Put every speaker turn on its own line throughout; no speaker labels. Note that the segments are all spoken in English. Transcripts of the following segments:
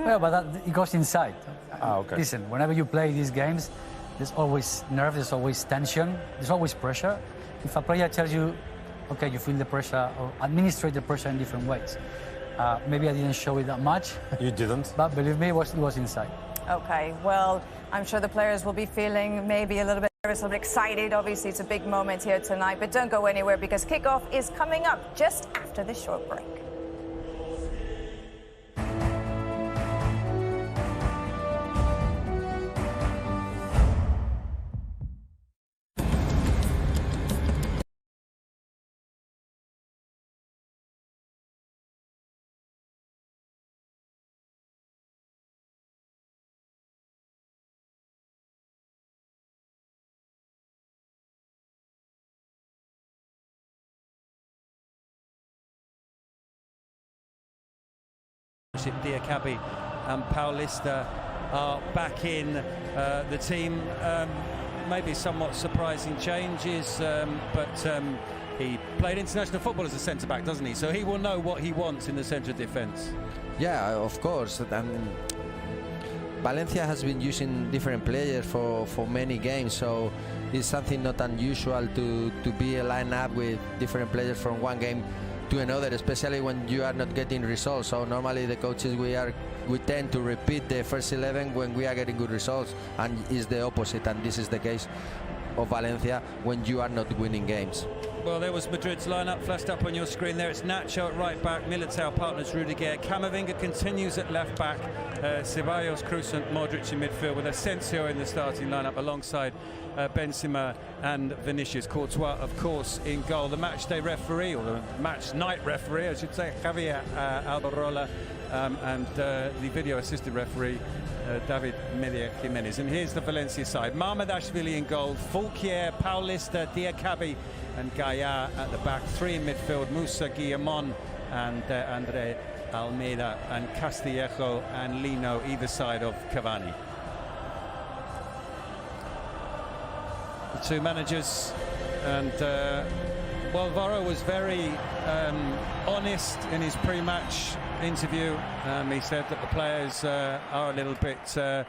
Well, but it goes inside.
Okay.
Listen, whenever you play these games, there's always nerve, there's always tension, there's always pressure. If a player tells you, okay, you feel the pressure, or administrate the pressure in different ways. Maybe I didn't show it that much.
You didn't?
But believe me, it was inside.
Okay, well, I'm sure the players will be feeling maybe a little bit nervous, a little bit excited. Obviously, it's a big moment here tonight, but don't go anywhere because kickoff is coming up just after this short break.
Diakabi and Paulista are back in the team. Maybe somewhat surprising changes, but he played international football as a centre-back, doesn't he? So he will know what he wants in the centre of defence.
Yeah, of course. Valencia has been using different players for many games, so it's something not unusual to be a line-up with different players from one game to another, especially when you are not getting results. So normally the coaches we tend to repeat the first 11 when we are getting good results, and it's the opposite, and this is the case of Valencia when you are not winning games.
Well, there was Madrid's lineup flashed up on your screen there. It's Nacho at right back, Militao partners Rudiger, Camavinga continues at left back, Ceballos, Kroos and Modric in midfield, with Asensio in the starting lineup alongside Benzema and Vinicius. Courtois, of course, in goal. The matchday referee, or the match night referee, I should say, Javier Albarola, and the video assistant referee, David Media Jimenez. And here's the Valencia side. Mamardashvili in goal, Fulquier, Paulista, Diakabi and Gaia at the back. Three in midfield, Musa, Guillamon and Andre Almeida, and Castillejo and Lino either side of Cavani. The two managers, and well, Varro was very honest in his pre-match interview. He said that the players are a little bit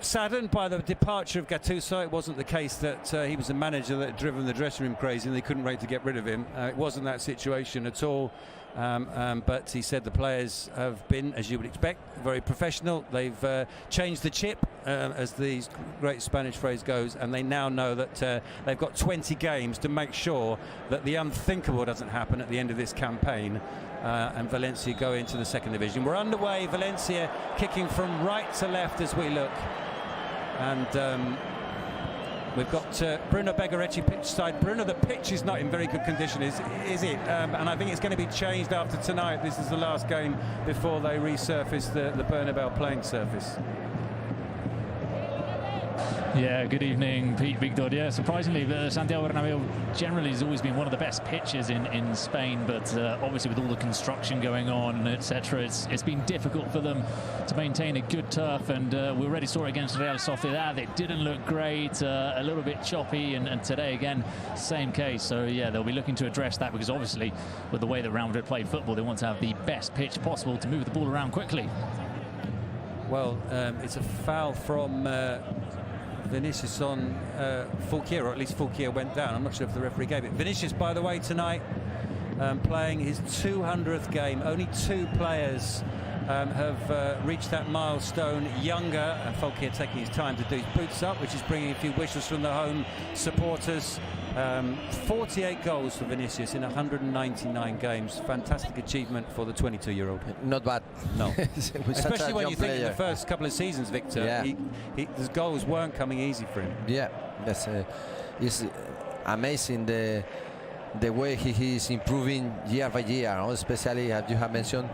saddened by the departure of Gattuso. It wasn't the case that he was a manager that had driven the dressing room crazy and they couldn't wait to get rid of him. It wasn't that situation at all. But he said the players have been, as you would expect, very professional. They've changed the chip, as the great Spanish phrase goes, and they now know that they've got 20 games to make sure that the unthinkable doesn't happen at the end of this campaign, and Valencia go into the second division. We're underway. Valencia kicking from right to left as we look, and we've got Bruno Begarecci pitch side. Bruno, the pitch is not in very good condition, is it? And I think it's going to be changed after tonight. This is the last game before they resurface the Bernabeu playing surface.
Yeah, good evening, Pete, Victor. Yeah, surprisingly, Santiago Bernabeu generally has always been one of the best pitches in Spain, but obviously with all the construction going on, etc., it's been difficult for them to maintain a good turf, and we already saw it against Real Sociedad. It didn't look great, a little bit choppy, and today again, same case. So yeah, they'll be looking to address that, because obviously with the way that Real Madrid play football, they want to have the best pitch possible to move the ball around quickly.
Well, it's a foul from Vinicius on Fulquier, or at least Fulquier went down. I'm not sure if the referee gave it. Vinicius, by the way, tonight playing his 200th game. Only two players have reached that milestone younger, and Fulquier taking his time to do his boots up, which is bringing a few whistles from the home supporters. 48 goals for Vinicius in 199 games. Fantastic achievement for the 22-year-old.
Not bad.
No. Especially when you think in the first couple of seasons, Victor,
yeah,
his goals weren't coming easy for him.
Yeah, that's it's amazing the way he is improving year by year, especially as you have mentioned,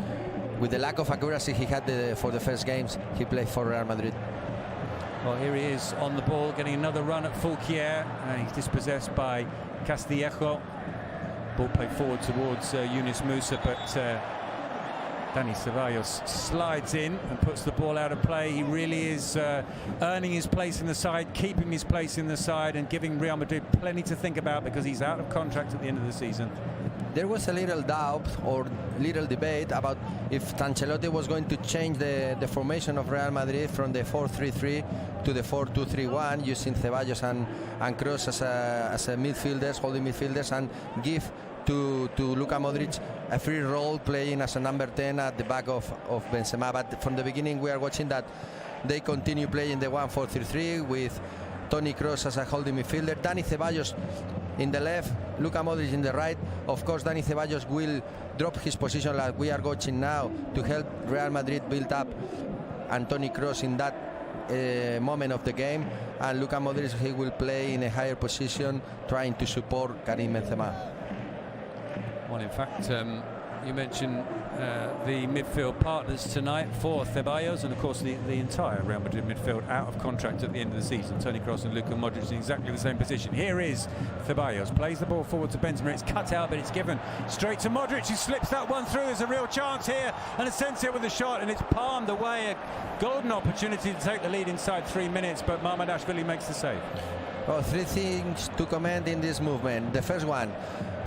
with the lack of accuracy he had for the first games he played for Real Madrid.
Well, here he is on the ball, getting another run at Fulquier. He's dispossessed by Castillejo. Ball played forward towards Yunus Musa, but Dani Ceballos slides in and puts the ball out of play. He really is earning his place in the side, keeping his place in the side, and giving Real Madrid plenty to think about, because he's out of contract at the end of the season.
there was a little doubt or little debate about if Ancelotti was going to change the formation of Real Madrid from the 4-3-3 to the 4-2-3-1, using Ceballos and Kroos as a midfielders, holding midfielders, and give to Luka Modric a free role playing as a number 10 at the back of Benzema. But from the beginning we are watching that they continue playing the 1-4-3-3 with Toni Kroos as a holding midfielder, Dani Ceballos in the left, Luka Modric in the right. Of course, Dani Ceballos will drop his position like we are watching now to help Real Madrid build up and Toni Kroos in that moment of the game, and Luka Modric, he will play in a higher position trying to support Karim Benzema.
Well, in fact, you mentioned the midfield partners tonight for Ceballos, and of course the entire Real Madrid midfield out of contract at the end of the season. Toni Kroos and Luka Modric in exactly the same position. Here is Ceballos, plays the ball forward to Benzema. It's cut out, but it's given straight to Modric. He slips that one through. There's a real chance here, and Asensio with the shot, and it's palmed away. A golden opportunity to take the lead inside 3 minutes, but Mamardashvili makes the save.
Well, 3 things to comment in this movement. The first one,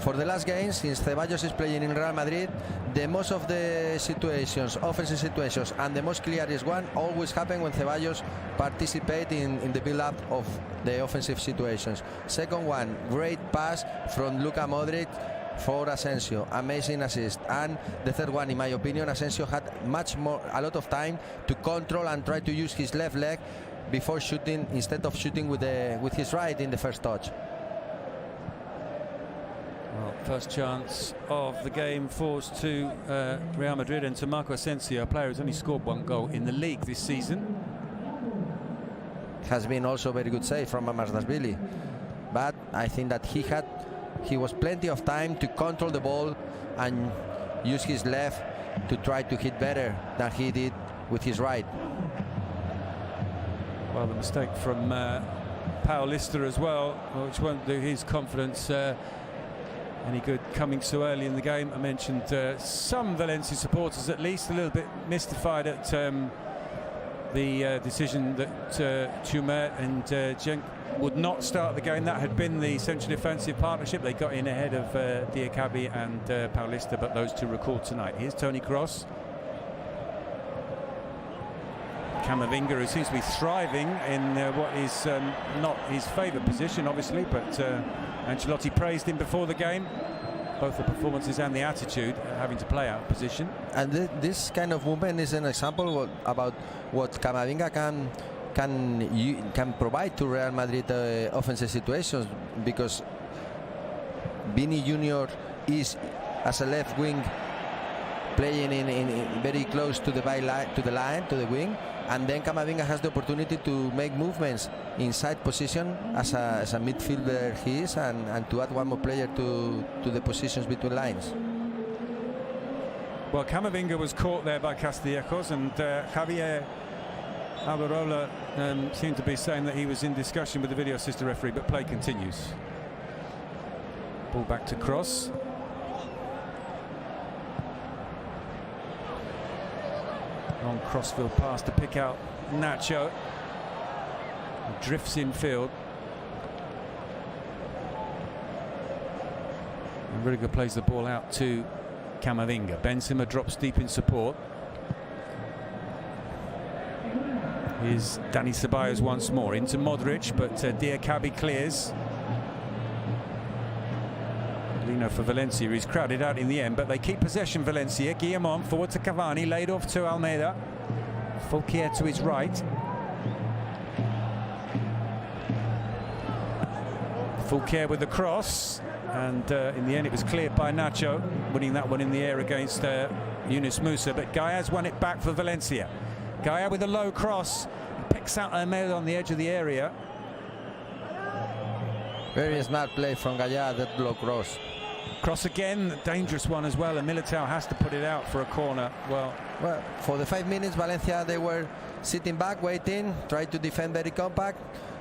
for the last game, since Ceballos is playing in Real Madrid, the most of the situations, offensive situations, and the most clearest one always happen when Ceballos participate in the build-up of the offensive situations. Second one, great pass from Luka Modric for Asensio, amazing assist. And the third one, in my opinion, Asensio had a lot of time to control and try to use his left leg before shooting, instead of shooting with his right in the first touch.
Well, first chance of the game falls to Real Madrid and to Marco Asensio, a player who's only scored 1 goal in the league this season.
Has been also a very good save from Mamardashvili, but I think that he was plenty of time to control the ball and use his left to try to hit better than he did with his right.
Well, the mistake from Paulista as well, which won't do his confidence any good coming so early in the game. I mentioned some Valencia supporters at least a little bit mystified at the decision that Tumer and Cenk would not start the game. That had been the central defensive partnership. They got in ahead of Diakabi and Paulista, but those two recalled tonight. Here's Toni Kroos. Camavinga, who seems to be thriving in what is not his favourite position, obviously, but Ancelotti praised him before the game. Both the performances and the attitude, having to play out of position.
And this kind of movement is an example about what Camavinga can provide to Real Madrid offensive situations, because Vini Jr. is as a left wing playing in very close to the the wing, and then Camavinga has the opportunity to make movements inside position as a midfielder he is, and to add one more player to the positions between lines.
Well, Camavinga was caught there by Castillejos, and Javier Alberola seemed to be saying that he was in discussion with the video assistant referee, but play continues. Ball back to Kroos. Long crossfield pass to pick out Nacho. He drifts in field. And Rudiger plays the ball out to Camavinga. Benzema drops deep in support. Here's Dani Ceballos once more into Modric, but Diakabi clears. Lino for Valencia, he's crowded out in the end, but they keep possession, Valencia. Guillamon forward to Cavani, laid off to Almeida. Fulquier to his right. Fulquier with the cross, and in the end it was cleared by Nacho, winning that one in the air against Yunus Musa, but Gaia's won it back for Valencia. Gaia with a low cross, picks out Almeida on the edge of the area.
Very smart play from Gaia, that low cross.
Cross again, dangerous one as well, and Militao has to put it out for a corner. Well,
for the 5 minutes, Valencia, they were sitting back, waiting, trying to defend very compact,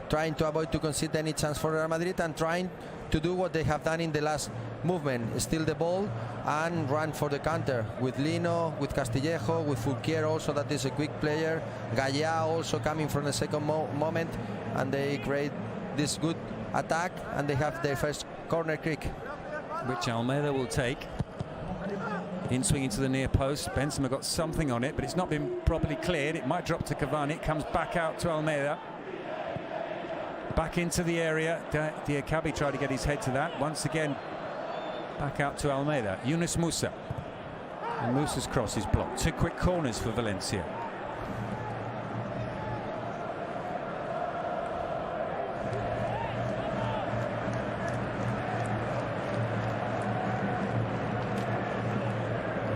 trying to avoid to concede any chance for Real Madrid, and trying to do what they have done in the last movement, steal the ball and run for the counter with Lino, with Castillejo, with Fulquier also, that is a quick player. Gaia also coming from the second moment, and they create this good attack, and they have their first corner kick.
which Almeida will take. In swinging to the near post. Benzema got something on it, but it's not been properly cleared. It might drop to Cavani. It comes back out to Almeida. Back into the area. Diakabi tried to get his head to that. Once again, back out to Almeida. Yunus Musa. And Musa's cross is blocked. 2 quick corners for Valencia.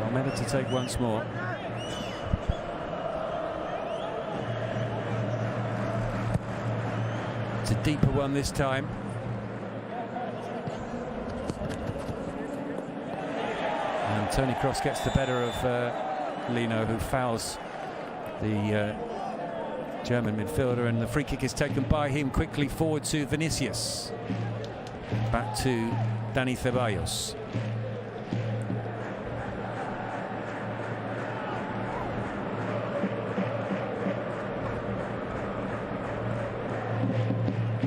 Almeida to take once more. It's a deeper one this time. And Toni Kroos gets the better of Lino, who fouls the German midfielder, and the free kick is taken by him quickly forward to Vinicius. Back to Dani Ceballos.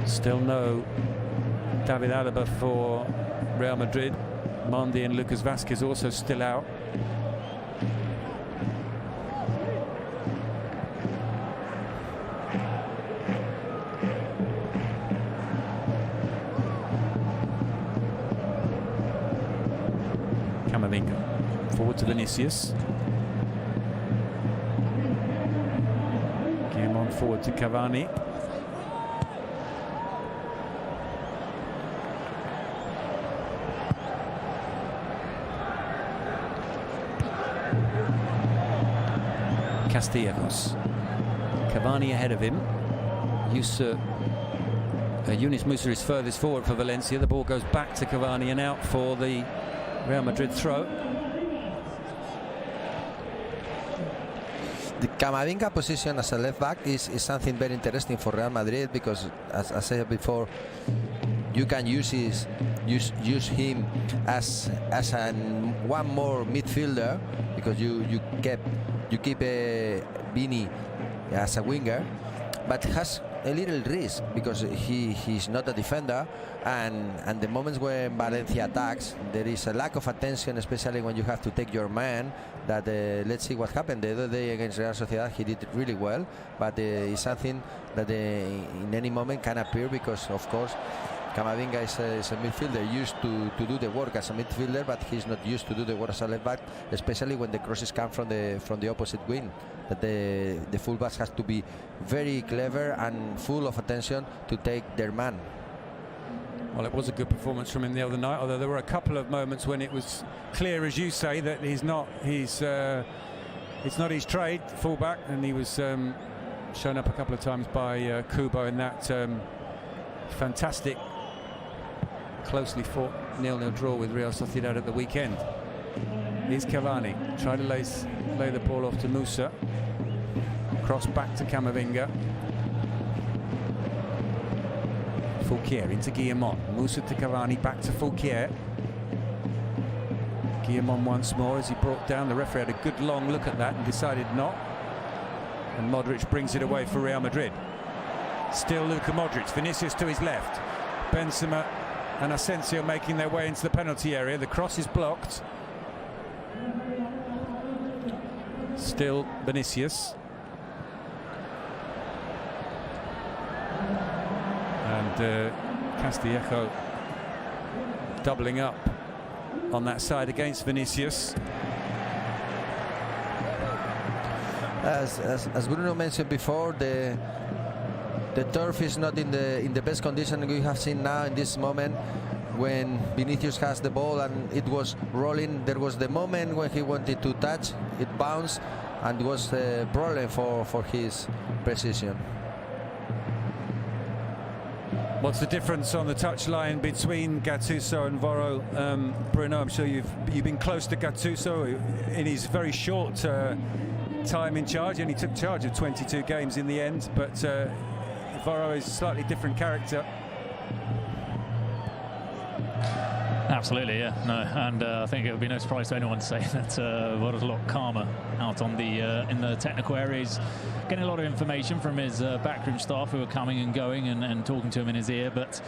Still no David Alaba for Real Madrid. Mendy and Lucas Vázquez also still out. Camavinga forward to Vinicius. Game on forward to Cavani. Castellanos. Cavani ahead of him. Yunus Musa is furthest forward for Valencia. The ball goes back to Cavani and out for the Real Madrid throw.
The Camavinga position as a left back is something very interesting for Real Madrid, because as I said before, you can use him as one more midfielder, because you keep Vini as a winger, but has a little risk because he's not a defender, and the moments when Valencia attacks, there is a lack of attention, especially when you have to take your man. That let's see what happened the other day against Real Sociedad. He did it really well, but it's something that in any moment can appear, because of course Camavinga is a midfielder used to do the work as a midfielder, but he's not used to do the work as a left back, especially when the crosses come from the opposite wing. That the fullbacks has to be very clever and full of attention to take their man.
Well, it was a good performance from him the other night, although there were a couple of moments when it was clear, as you say, that it's not his trade, fullback, and he was shown up a couple of times by Kubo in that fantastic, closely fought 0-0 draw with Real Sociedad at the weekend. Here's Cavani, try to lay the ball off to Musa. Cross back to Camavinga. Fulquier into Guillamon. Musa to Cavani, back to Fulquier. Guillamon once more as he brought down. The referee had a good long look at that and decided not. And Modric brings it away for Real Madrid. Still Luka Modric. Vinicius to his left. Benzema and Asensio making their way into the penalty area. The cross is blocked. Still Vinicius. And Castillejo doubling up on that side against Vinicius.
As Bruno mentioned before, the turf is not in the best condition. We have seen now in this moment when Vinicius has the ball and it was rolling, there was the moment when he wanted to touch, it bounced, and was a problem for his precision.
What's the difference on the touchline between Gattuso and Voro? Bruno, I'm sure you've been close to Gattuso in his very short time in charge. He only took charge of 22 games in the end, but Voro is a slightly different character.
Absolutely, yeah. No, and I think it would be no surprise to anyone to say that What was a lot calmer out on the in the technical areas, getting a lot of information from his backroom staff who are coming and going and talking to him in his ear. But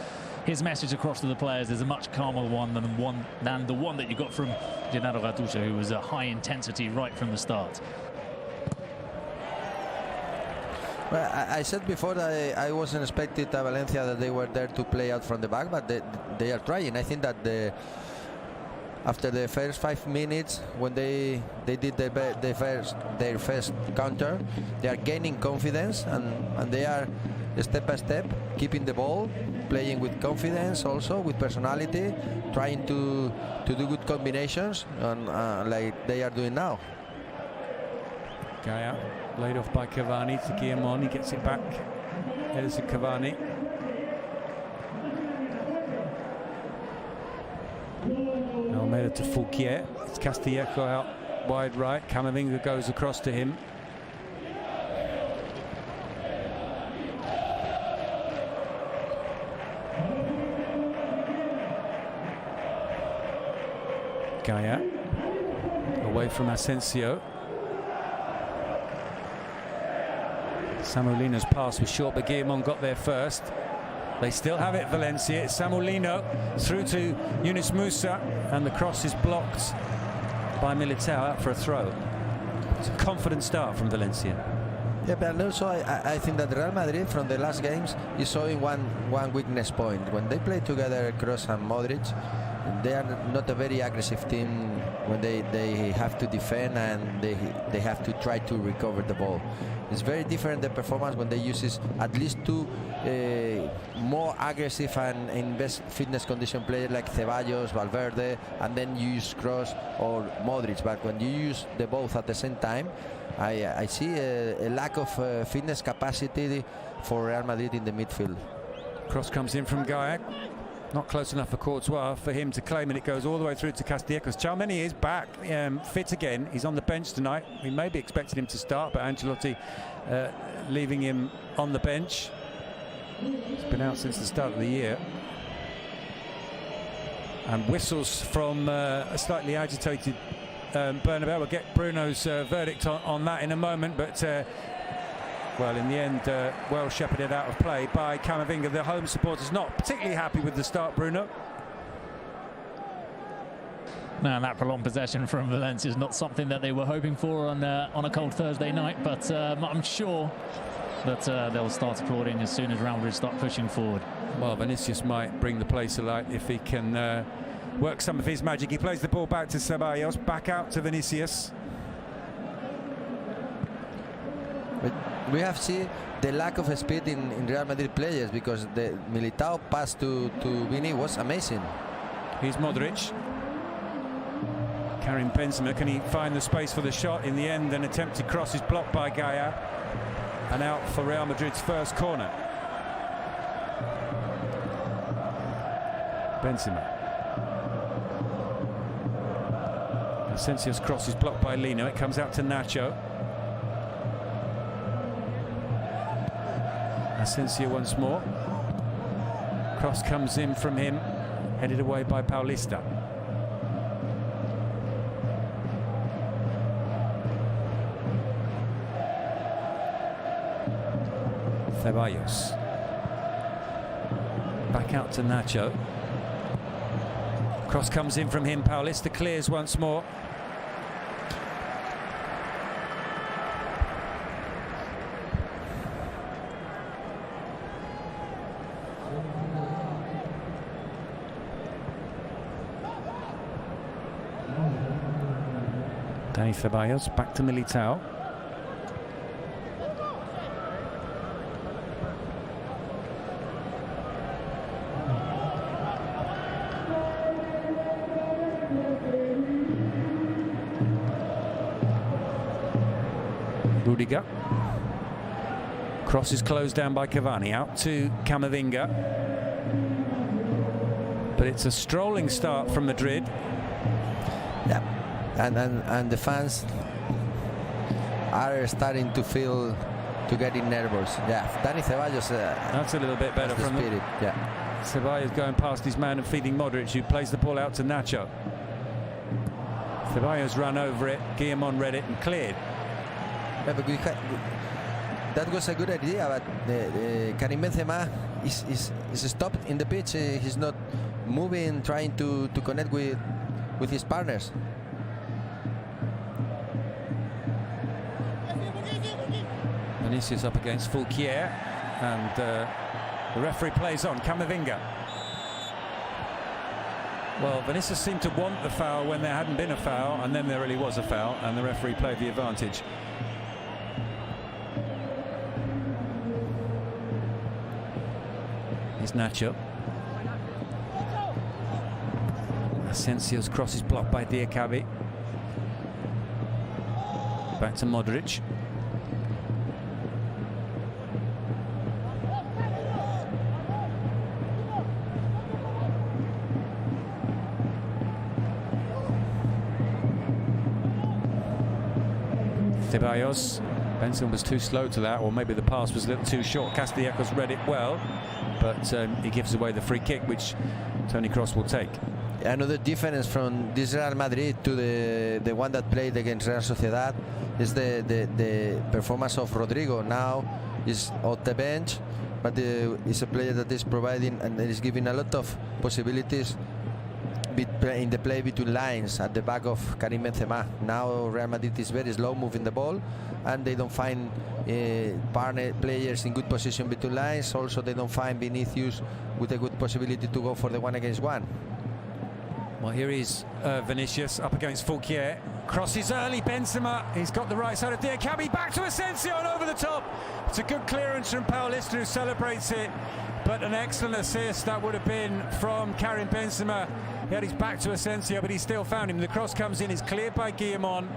his message across to the players is a much calmer one than the one that you got from Gennaro Gattuso, who was a high intensity right from the start.
Well, I said before that I wasn't expecting at Valencia that they were there to play out from the back, but they are trying. I think that after the first 5 minutes, when they did their first counter, they are gaining confidence and they are step by step keeping the ball, playing with confidence, also with personality, trying to do good combinations, and like they are doing now.
Gaia, laid off by Cavani to Guillamon. He gets it back. Here's Cavani. Almeida to Fouquier. It's Castillejo out wide right. Camavinga goes across to him. Gaia away from Asensio. Samolino's pass was short, but Guillamon got there first. They still have it, Valencia. It's Samolino through to Yunus Musa, and the cross is blocked by Militao out for a throw. It's a confident start from Valencia.
Yeah, but also I think that Real Madrid from the last games is showing one weakness point. When they play together, Kroos and Modric, they are not a very aggressive team when they have to defend and they have to try to recover the ball. It's very different the performance when they use at least two more aggressive and in best fitness condition players like Ceballos, Valverde, and then you use Kroos or Modric. But when you use the both at the same time, I see a lack of fitness capacity for Real Madrid in the midfield.
Cross comes in from Gaia. Not close enough for Courtois for him to claim, and it goes all the way through to Castillejo. Tchouaméni is back, fit again. He's on the bench tonight. We may be expecting him to start, but Ancelotti leaving him on the bench. He's been out since the start of the year. And whistles from a slightly agitated Bernabeu. We'll get Bruno's verdict on that in a moment, but well, in the end, well shepherded out of play by Camavinga. The home supporters not particularly happy with the start, Bruno.
No, and that prolonged possession from Valencia is not something that they were hoping for on a cold Thursday night, but I'm sure that they'll start applauding as soon as Real Madrid start pushing forward.
Well, Vinicius might bring the place alight if he can work some of his magic. He plays the ball back to Ceballos, back out to Vinicius.
But we have seen the lack of speed in Real Madrid players, because the Militao pass to Vini was amazing.
Here's Modric. Karim Benzema, can he find the space for the shot? In the end, an attempted cross is blocked by Gaia, and out for Real Madrid's first corner. Benzema. Asensio's cross is blocked by Lino. It comes out to Nacho. Asensio once more. Cross comes in from him, headed away by Paulista. Ceballos. Back out to Nacho. Cross comes in from him. Paulista clears once more. Dani Ceballos back to Militao. Rudiger. Cross is closed down by Cavani, out to Camavinga. But it's a strolling start from Madrid.
Yeah, and the fans are starting to get in nervous. Yeah, Dani Ceballos.
That's a little bit better from
spirit. Yeah.
Ceballos going past his man and feeding Modric, who plays the ball out to Nacho. Ceballos ran over it, Guillamon read it and cleared.
Yeah, but that was a good idea, but Karim Benzema is stopped in the pitch. He's not moving, trying to connect with his partners.
Vinicius up against Fulquier, and the referee plays on. Camavinga. Well, Vinicius seemed to want the foul when there hadn't been a foul, and then there really was a foul, and the referee played the advantage. Here's Nacho. Asensio's cross is blocked by Diakabi. Back to Modric. Ceballos. Benson was too slow to that, or maybe the pass was a little too short. Castellanos read it well, but he gives away the free kick, which Toni Kroos will take.
Another difference from this Real Madrid to the one that played against Real Sociedad is the performance of Rodrigo. Now is off the bench, but is a player that is providing and is giving a lot of possibilities in the play between lines at the back of Karim Benzema. Now Real Madrid is very slow moving the ball, and they don't find partner players in good position between lines. Also, they don't find Vinicius with a good possibility to go for the 1-against-1.
Well, here is Vinicius up against Fulquier. Crosses early, Benzema. He's got the right side of Diakabi. Back to Asensio and over the top. It's a good clearance from Paulista, who celebrates it. But an excellent assist that would have been from Karim Benzema. He had his back to Asensio, but he still found him. The cross comes in, is cleared by Guillamon.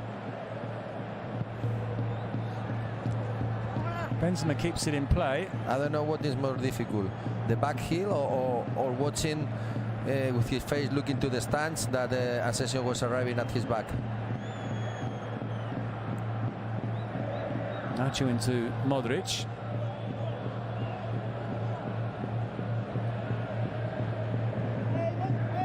Benzema keeps it in play.
I don't know what is more difficult, the back heel or watching with his face looking to the stands that Asensio was arriving at his back.
Nacho into Modric.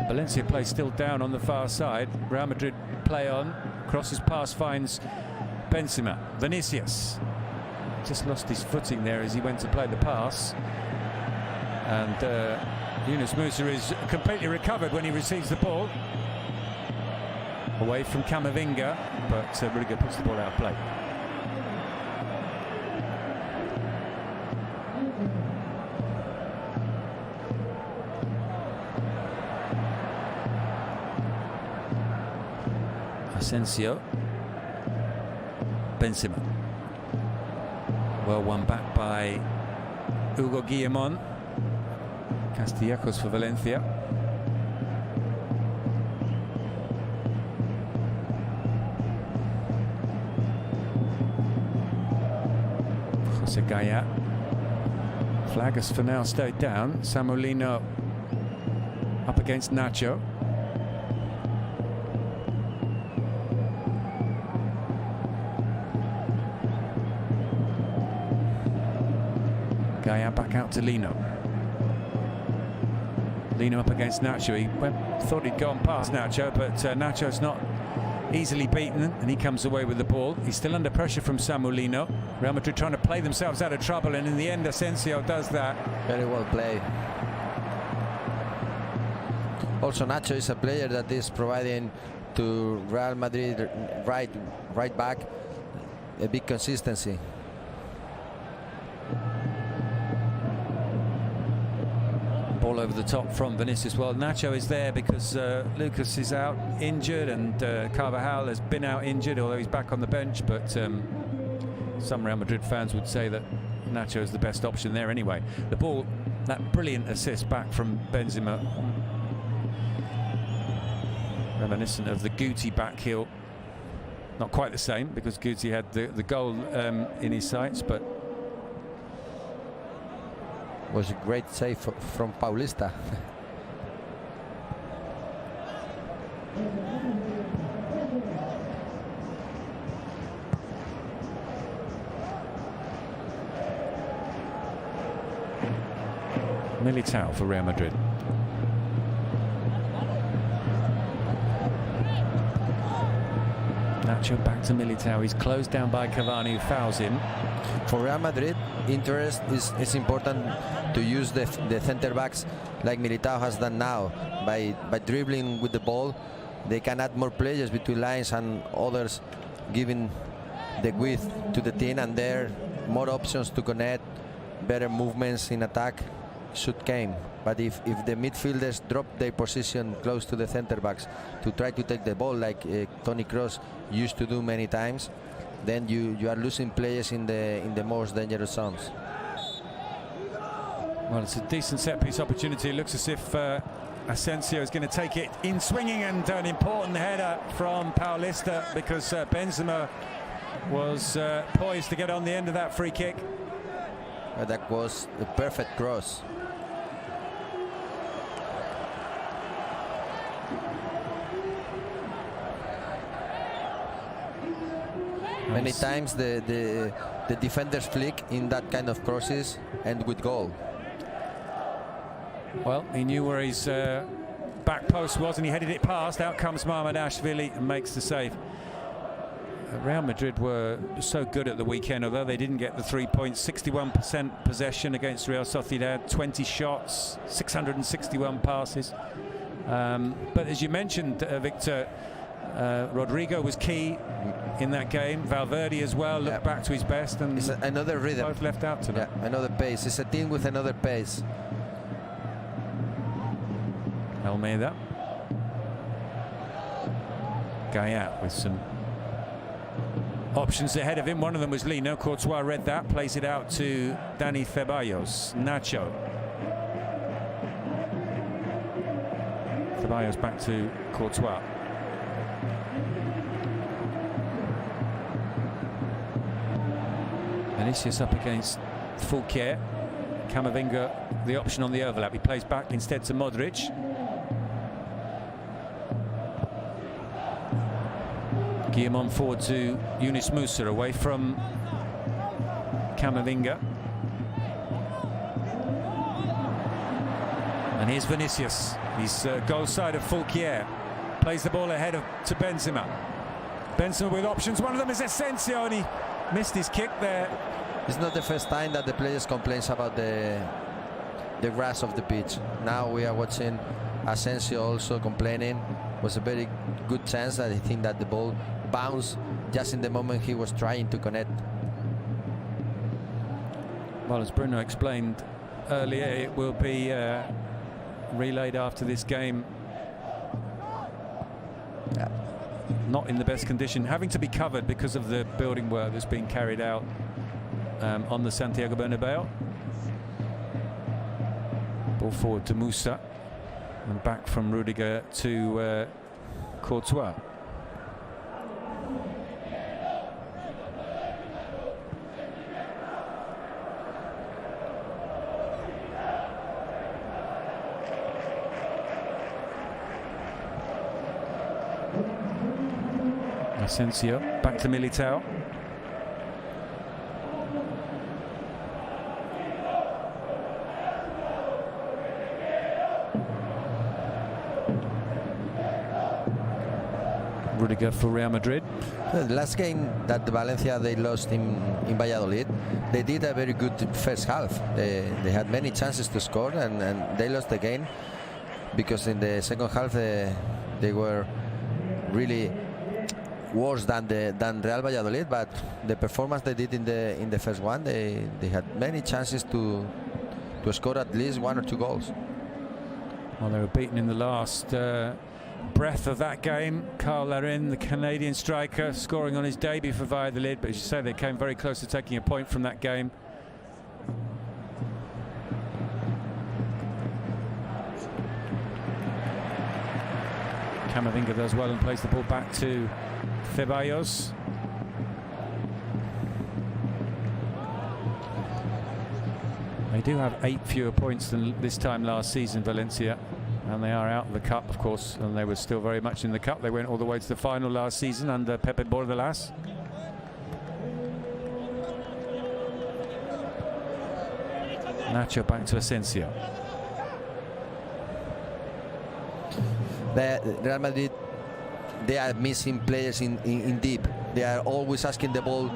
Valencia play still down on the far side. Real Madrid play on. Crosses pass finds Benzema. Vinicius just lost his footing there as he went to play the pass. And Yunus Musa is completely recovered when he receives the ball. Away from Camavinga, but Rudiger puts the ball out of play. Asensio. Benzema. Well won back by Hugo Guillamon. Castellanos for Valencia. Jose Gaya. Flag has for now stayed down. Samulino up against Nacho. Gaya back out to Lino. Lino up against Nacho. He thought he'd gone past Nacho, but Nacho's not easily beaten, and he comes away with the ball. He's still under pressure from Samulino. Real Madrid trying to play themselves out of trouble, and in the end Asensio does that.
Very well played. Also, Nacho is a player that is providing to Real Madrid right back a big consistency.
Ball over the top from Vinicius. Well, Nacho is there because Lucas is out injured, and Carvajal has been out injured, although he's back on the bench. But some Real Madrid fans would say that Nacho is the best option there anyway. The ball, that brilliant assist back from Benzema, reminiscent of the Guti back heel. Not quite the same, because Guti had the goal in his sights, but
was a great save from Paulista.
Militao for Real Madrid. Nacho back to Militao. He's closed down by Cavani, who fouls him.
For Real Madrid, interest is important to use the center backs like Militao has done now. By dribbling with the ball, they can add more players between lines and others, giving the width to the team, and there more options to connect, better movements in attack should come. But if the midfielders drop their position close to the center backs to try to take the ball like Toni Kroos used to do many times, then you are losing players in the most dangerous zones.
Well, it's a decent set-piece opportunity. It looks as if Asensio is going to take it in swinging, and an important header from Paulista, because Benzema was poised to get on the end of that free kick.
That was a perfect cross. Many times the defenders flick in that kind of crosses and with goal.
Well, he knew where his back post was, and he headed it past. Out comes Mamardashvili and makes the save. Real Madrid were so good at the weekend, although they didn't get the 3 points. 61% possession against Real Sociedad, 20 shots, 661 passes. But as you mentioned, Victor, Rodrigo was key in that game. Valverde as well looked back to his best, and
it's another rhythm.
Both left out tonight.
Yeah, another pace. It's a team with another pace.
Almeida. Gayat with some options ahead of him. One of them was Lino. Courtois read that, plays it out to Dani Ceballos. Nacho. Ceballos back to Courtois. Vinicius up against Fulquier. Camavinga the option on the overlap. He plays back instead to Modric. Guillamon forward to Yunus Musa, away from Camavinga. And here's Vinicius. He's goal side of Fulquier. Plays the ball ahead to Benzema. Benzema with options. One of them is Asensio, and he missed his kick there.
It's not the first time that the players complain about the grass of the pitch. Now we are watching Asensio also complaining. Was a very good chance that I think that the ball bounced just in the moment he was trying to connect.
Well, as Bruno explained earlier, it will be relayed after this game.
Yeah.
Not in the best condition, having to be covered because of the building work that's being carried out on the Santiago Bernabeu. Ball forward to Musa, and back from Rudiger to Courtois. Asensio back to Militao. Rudiger for Real Madrid.
The last game that the Valencia they lost in Valladolid, they did a very good first half. They had many chances to score, and they lost the game because in the second half they were really worse than Real Valladolid. But the performance they did in the first one, they had many chances to score at least 1 or 2 goals.
Well, they were beaten in the last breath of that game. Carl Larin, the Canadian striker, scoring on his debut for Valladolid, but as you say, they came very close to taking a point from that game. Camavinga does well and plays the ball back to Ceballos. They do have 8 fewer points than this time last season, Valencia, and they are out of the cup, of course, and they were still very much in the cup. They went all the way to the final last season under Pepe Bordalas. Nacho back to Asensio.
Real Madrid, they are missing players in deep. They are always asking the ball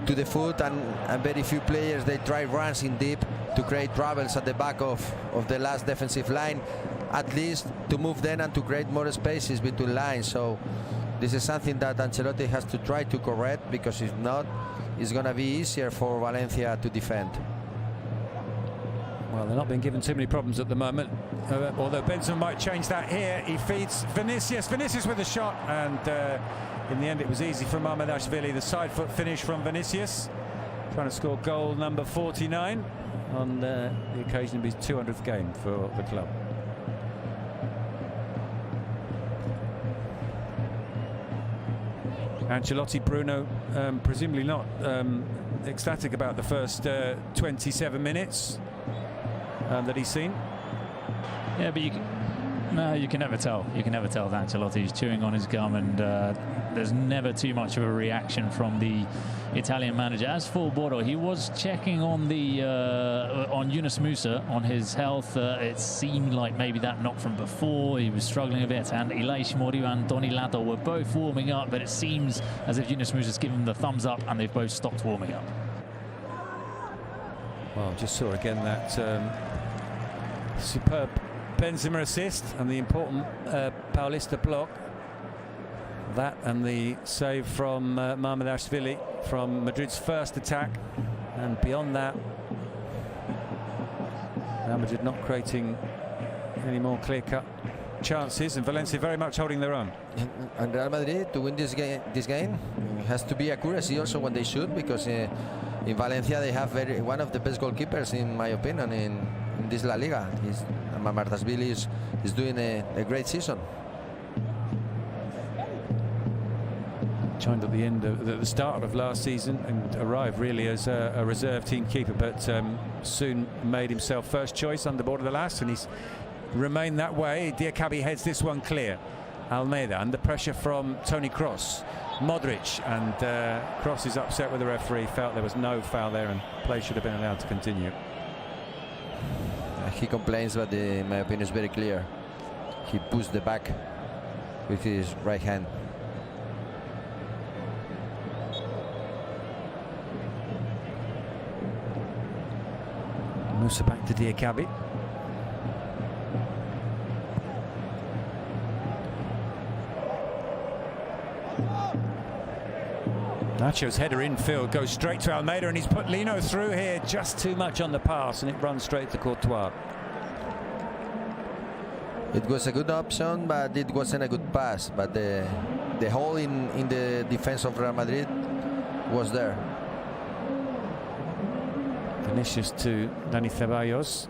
to the foot, and very few players, they try runs in deep to create troubles at the back of the last defensive line, at least to move them and to create more spaces between lines. So this is something that Ancelotti has to try to correct, because if not, it's going to be easier for Valencia to defend.
Well, they're not being given too many problems at the moment, although Benzema might change that here. He feeds Vinicius with a shot, and in the end it was easy for Mamardashvili. The side foot finish from Vinicius, trying to score goal number 49 on the occasion of his 200th game for the club. Ancelotti, Bruno, presumably not ecstatic about the first 27 minutes that he's seen.
Yeah, but you can never tell. You can never tell that Ancelotti's chewing on his gum, and there's never too much of a reaction from the Italian manager. As for Bordo, he was checking on the on Yunus Musa on his health. It seemed like maybe that knock from before, he was struggling a bit, and Ilay Shmoriu and Donny Lato were both warming up, but it seems as if Yunus Musa's given them the thumbs up and they've both stopped warming up.
Well, just saw again that superb Benzema assist and the important Paulista block. That and the save from Mamardashvili from Madrid's first attack, and beyond that, Real Madrid not creating any more clear-cut chances, and Valencia very much holding their own.
And Real Madrid, to win this game has to be accuracy also when they shoot, because in Valencia they have one of the best goalkeepers, in my opinion, in this La Liga. Mamardashvili is doing a great season.
Joined at the end of the start of last season and arrived really as a reserve team keeper, but soon made himself first choice under Bordalas, and he's remained that way. Diakabi heads this one clear. Almeida under pressure from Toni Kroos. Modric, and Kroos is upset with the referee, felt there was no foul there and play should have been allowed to continue.
He complains, but in my opinion is very clear. He pushed the back with his right hand.
Musa back to Diakabi. Nacho's header infield goes straight to Almeida, and he's put Lino through here, just too much on the pass, and it runs straight to Courtois.
It was a good option, but it wasn't a good pass. But the hole in the defense of Real Madrid was there.
Vinicius to Dani Ceballos.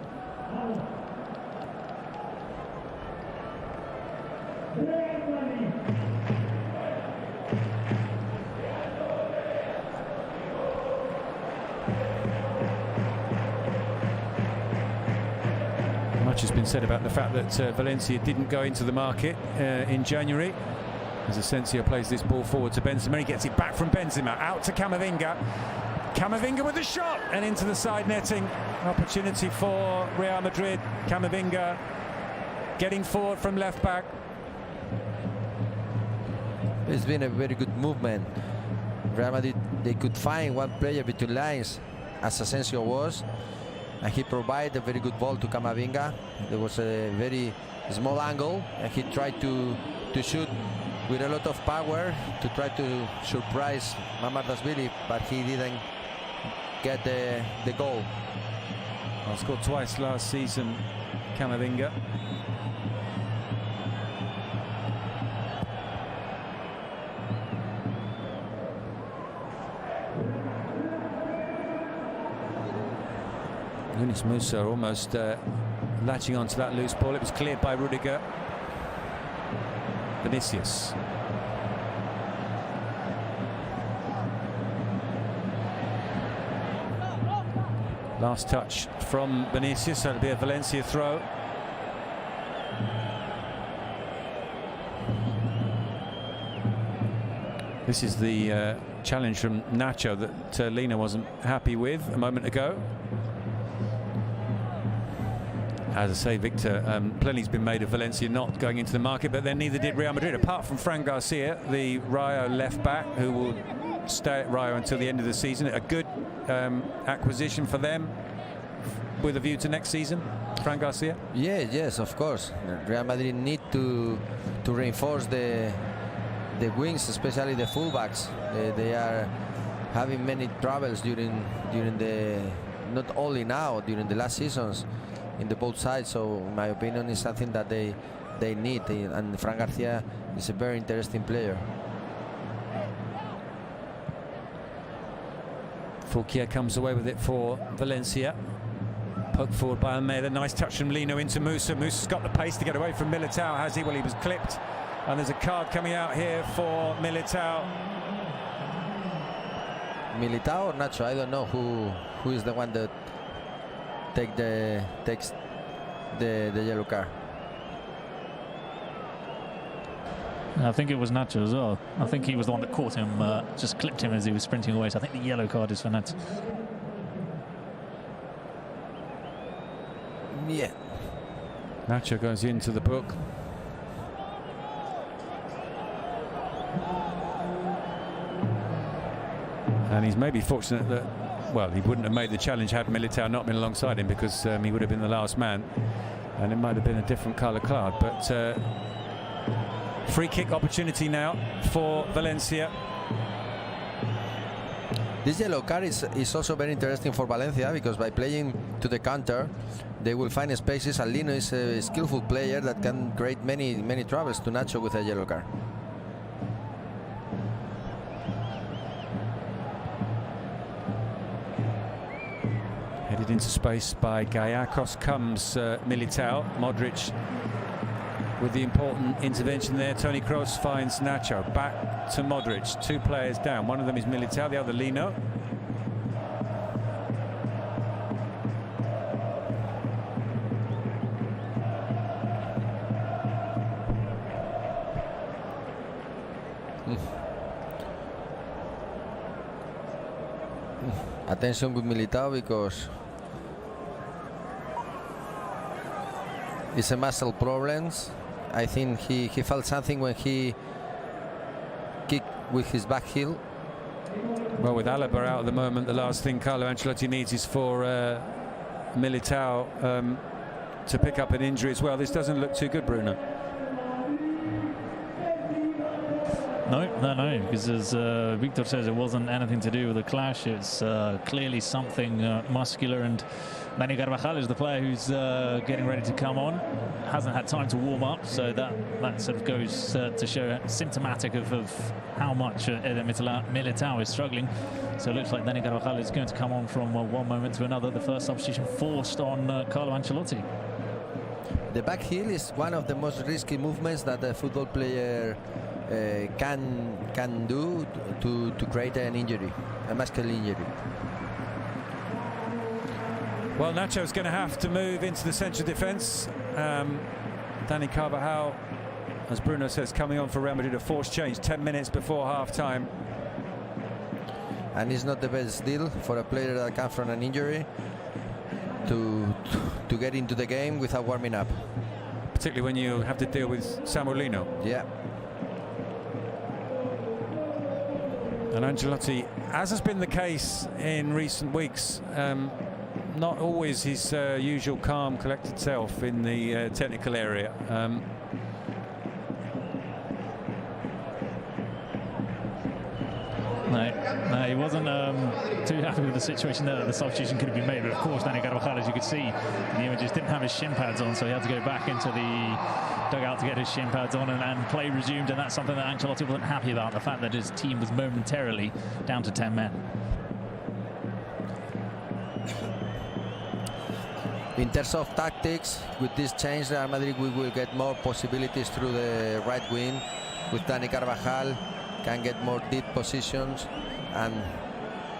Much has been said about the fact that Valencia didn't go into the market in January, as Asensio plays this ball forward to Benzema. He gets it back from Benzema, out to Camavinga. Camavinga with the shot, and into the side netting. Opportunity for Real Madrid. Camavinga getting forward from left back.
It's been a very good movement. Real Madrid, they could find one player between lines, as Asensio was, and he provided a very good ball to Camavinga. There was a very small angle, and he tried to shoot with a lot of power to try to surprise Mamardashvili, but he didn't get the goal.
Well, scored twice last season, Camavinga. Yunus Musa almost latching onto that loose ball. It was cleared by Rudiger. Vinicius. Last touch from Vinicius, so it'll be a Valencia throw. This is the challenge from Nacho that Lina wasn't happy with a moment ago. as I say, Victor, plenty's been made of Valencia not going into the market, but then neither did Real Madrid, apart from Fran Garcia, the Rayo left back, who will stay at Rayo until the end of the season. A good acquisition for them with a view to next season, Fran Garcia?
Yes, of course. Real Madrid need to reinforce the wings, especially the fullbacks. They are having many troubles during the, not only now, during the last seasons in the both sides. So in my opinion, is something that they need, and Fran Garcia is a very interesting player.
Fouquier comes away with it for Valencia. Poked forward by Almeida. Nice touch from Lino into Musa. Musa's got the pace to get away from Militao, has he? Well, he was clipped. And there's a card coming out here for Militao.
Militao or Nacho? I don't know who is the one that takes the yellow card.
I think it was Nacho as well. I think he was the one that caught him, just clipped him as he was sprinting away. So I think the yellow card is for Nacho.
Yeah.
Nacho goes into the book. And he's maybe fortunate that, well, he wouldn't have made the challenge had Militao not been alongside him, because he would have been the last man, and it might have been a different colour card. But free kick opportunity now for Valencia.
This yellow card is also very interesting for Valencia, because by playing to the counter, they will find spaces, and Lino is a skillful player that can create many troubles to Nacho with a yellow card.
Headed into space by Gallardos comes Militao. Modric with the important intervention there. Toni Kroos finds Nacho. Back to Modric. Two players down. One of them is Militao, the other Lino.
Attention with Militao, because it's a muscle problems. I think he felt something when he kicked with his back heel.
Well, with Alaba out at the moment, the last thing Carlo Ancelotti needs is for Militao to pick up an injury as well. This doesn't look too good, Bruno.
No, because as Victor says, it wasn't anything to do with the clash. It's clearly something muscular, and Dani Carvajal is the player who's getting ready to come on. Hasn't had time to warm up, so that sort of goes to show symptomatic of how much Militao is struggling. So it looks like Dani Carvajal is going to come on from one moment to another. The first substitution forced on Carlo Ancelotti.
The back heel is one of the most risky movements that a football player can do to create an injury, a muscular injury.
Well, Nacho's going to have to move into the central defence. Dani Carvajal, as Bruno says, coming on for Real Madrid, a forced change 10 minutes before half-time.
And it's not the best deal for a player that comes from an injury to get into the game without warming up.
Particularly when you have to deal with Samuel Lino.
Yeah.
And Ancelotti, as has been the case in recent weeks, not always his usual calm, collected self in the technical area.
No, he wasn't too happy with the situation there. The substitution could have been made, but of course Dani Carvajal, as you could see in the images, didn't have his shin pads on, so he had to go back into the dugout to get his shin pads on, and play resumed. And that's something that Ancelotti wasn't happy about, the fact that his team was momentarily down to 10 men.
In terms of tactics, with this change, Real Madrid will get more possibilities through the right wing. With Dani Carvajal, can get more deep positions, and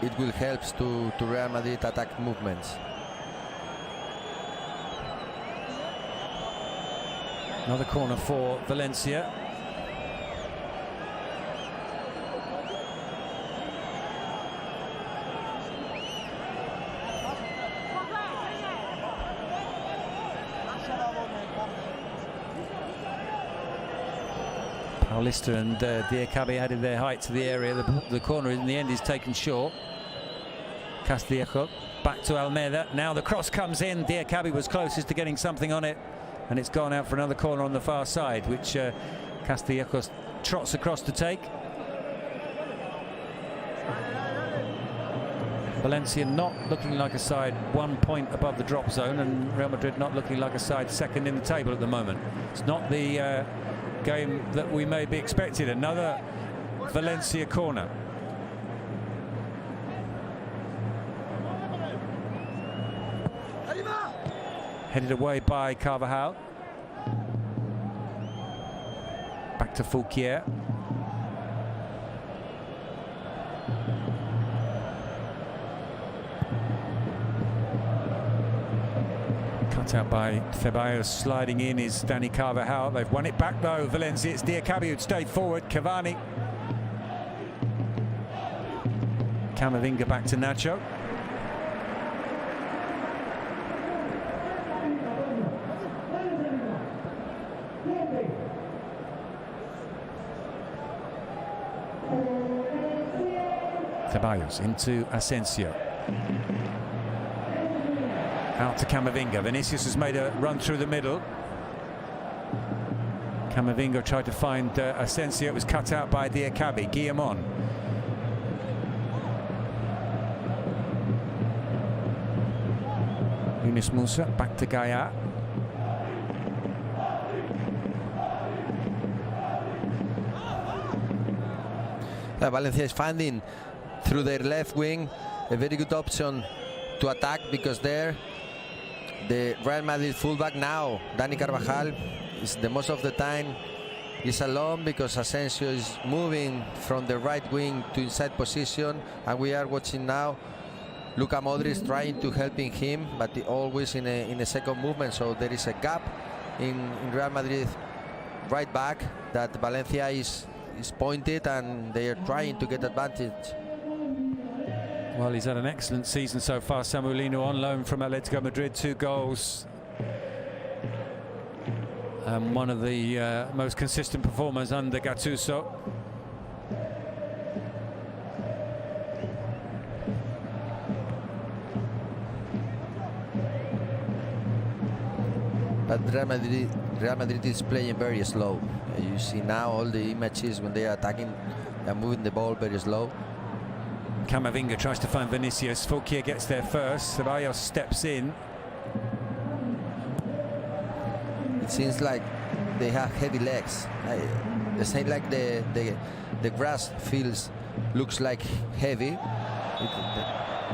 it will help to Real Madrid attack movements.
Another corner for Valencia. Paulista and Diakabi added their height to the area. The corner in the end is taken short. Castillejo back to Almeida. Now the cross comes in. Diakabi was closest to getting something on it, and it's gone out for another corner on the far side, which Castillejo trots across to take. Valencia not looking like a side 1 point above the drop zone, and Real Madrid not looking like a side second in the table at the moment. It's not the game that we may be expected. Another Valencia corner. Headed away by Carvajal. Back to Fouquier. Cut out by Ceballos. Sliding in is Dani Carvajal. They've won it back though, Valencia. It's Diakabi who'd stayed forward. Cavani. Camavinga back to Nacho. Ceballos into Asensio. Out to Camavinga. Vinicius has made a run through the middle. Camavinga tried to find Asensio. It was cut out by Diakabi. Guillamon. Yunus Musa back to Gaia.
Valencia is finding through their left wing a very good option to attack, because there the Real Madrid fullback now, Dani Carvajal, is the most of the time is alone, because Asensio is moving from the right wing to inside position, and we are watching now Luka Modric trying to helping him, but always in a second movement. So there is a gap in Real Madrid right back that Valencia is pointed, and they are trying to get advantage.
Well, he's had an excellent season so far. Samuelino on loan from Atletico Madrid, 2 goals. One of the most consistent performers under Gattuso.
But Real Madrid is playing very slow. You see now all the images when they are attacking, they're moving the ball very slow.
Camavinga tries to find Vinicius. Fouquier gets there first. Ceballos steps in.
It seems like they have heavy legs. They say like the grass feels looks like heavy.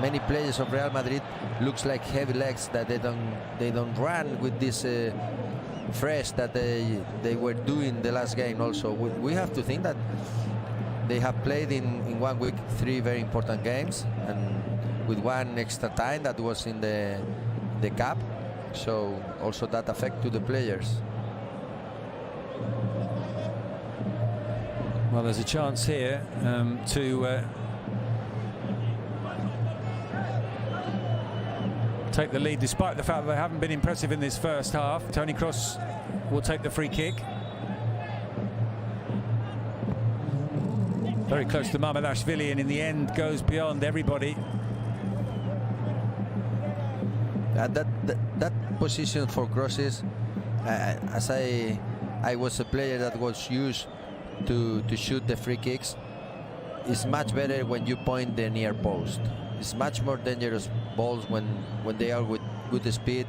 Many players of Real Madrid looks like heavy legs, that they don't run with this fresh that they were doing the last game. Also, we have to think that they have played in 1 week 3 very important games, and with 1 extra time that was in the cup. So also that affect to the players.
Well, there's a chance here to take the lead, despite the fact that they haven't been impressive in this first half. Toni Kroos will take the free kick. Very close to Mamardashvili, and in the end goes beyond everybody.
That position for crosses, as I was a player that was used to shoot the free kicks, is much better when you point the near post. It's much more dangerous balls when they are with good speed.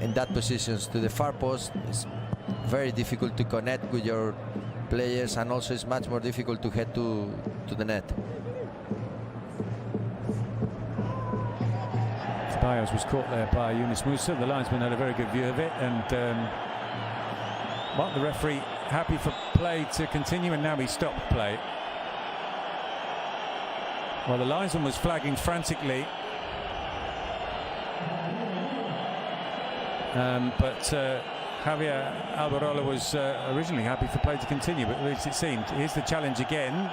In that positions to the far post, it's very difficult to connect with your players, and also it's much more difficult to head to the net.
Ceballos was caught there by Yunus Musa. The linesman had a very good view of it, and well, the referee happy for play to continue, and now he stopped play. Well, the linesman was flagging frantically, but Javier Alberola was originally happy for play to continue, but as it seemed. Here's the challenge again.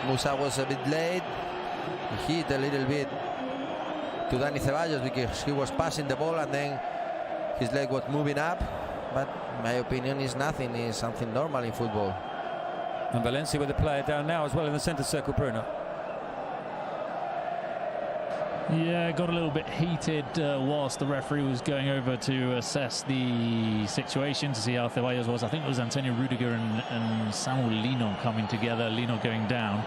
Musa was a bit late, he hit a little bit Dani Ceballos because he was passing the ball and then his leg was moving up. But in my opinion, is nothing. Is something normal in football.
And Valencia with a player down now as well in the centre circle, Bruno.
Yeah, got a little bit heated whilst the referee was going over to assess the situation to see how Ceballos was. I think it was Antonio Rudiger and Samuel Lino coming together, Lino going down.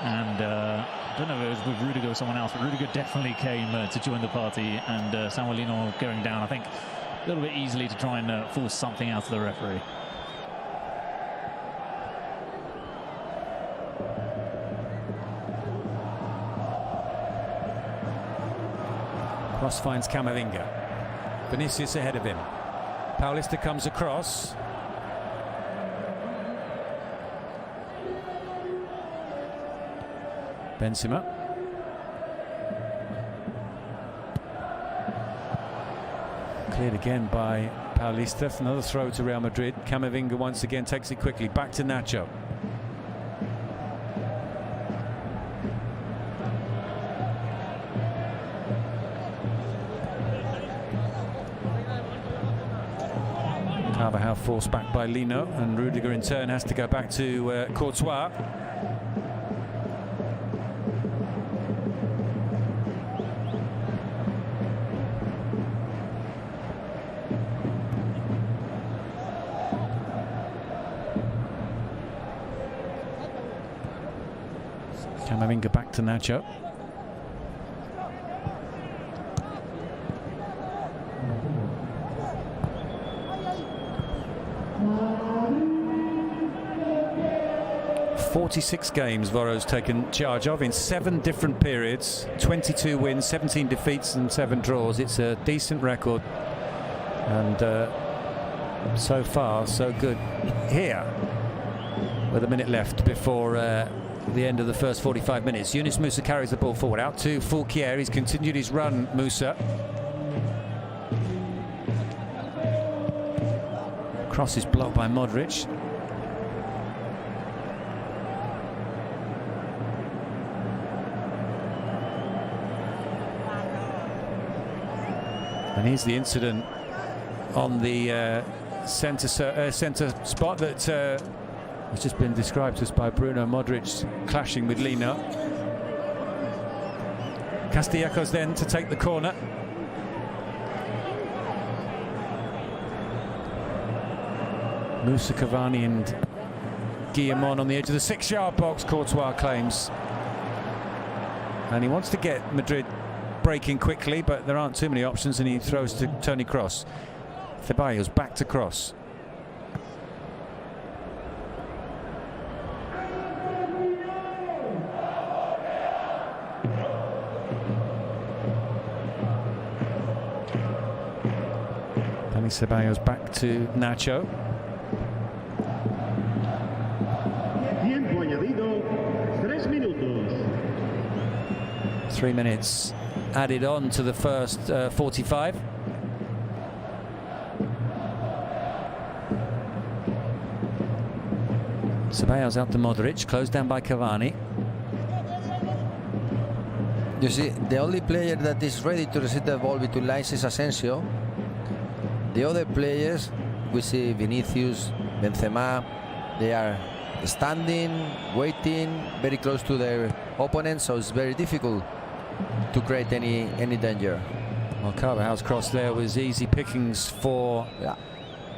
And I don't know if it was with Rudiger or someone else, but Rudiger definitely came to join the party, and Samuel Lino going down, I think, a little bit easily to try and force something out of the referee.
Cross finds Camavinga. Vinicius ahead of him. Paulista comes across. Benzema. Cleared again by Paulista. Another throw to Real Madrid. Camavinga once again takes it quickly. Back to Nacho. Carvajal forced back by Lino, and Rudiger in turn has to go back to Courtois. Camavinga back to Nacho. "46 games Voro's taken charge of in 7 different periods, 22 wins, 17 defeats and 7 draws. It's a decent record, and so far so good here with a minute left before the end of the first 45 minutes. Yunus Musa carries the ball forward out to Fulquier. He's continued his run, Musa. Cross is blocked by Modric. And here's the incident on the centre spot that has just been described to us by Bruno. Modric clashing with Lino. Castellacos then to take the corner. Musa, Cavani and Guillamon on the edge of the 6-yard box, Courtois claims. And he wants to get Madrid breaking quickly, but there aren't too many options, and he throws to Toni Kroos. Ceballos back to Kroos. Dani Ceballos back to Nacho.
Tiempo añadido, 3 minutos.
3 minutes added on to the first 45. Ceballos out to Modric, closed down by Cavani.
You see, the only player that is ready to receive the ball between lines is Asensio. The other players, we see Vinicius, Benzema, they are standing, waiting, very close to their opponent, so it's very difficult to create any danger.
Well, Carvajal's cross there was easy pickings for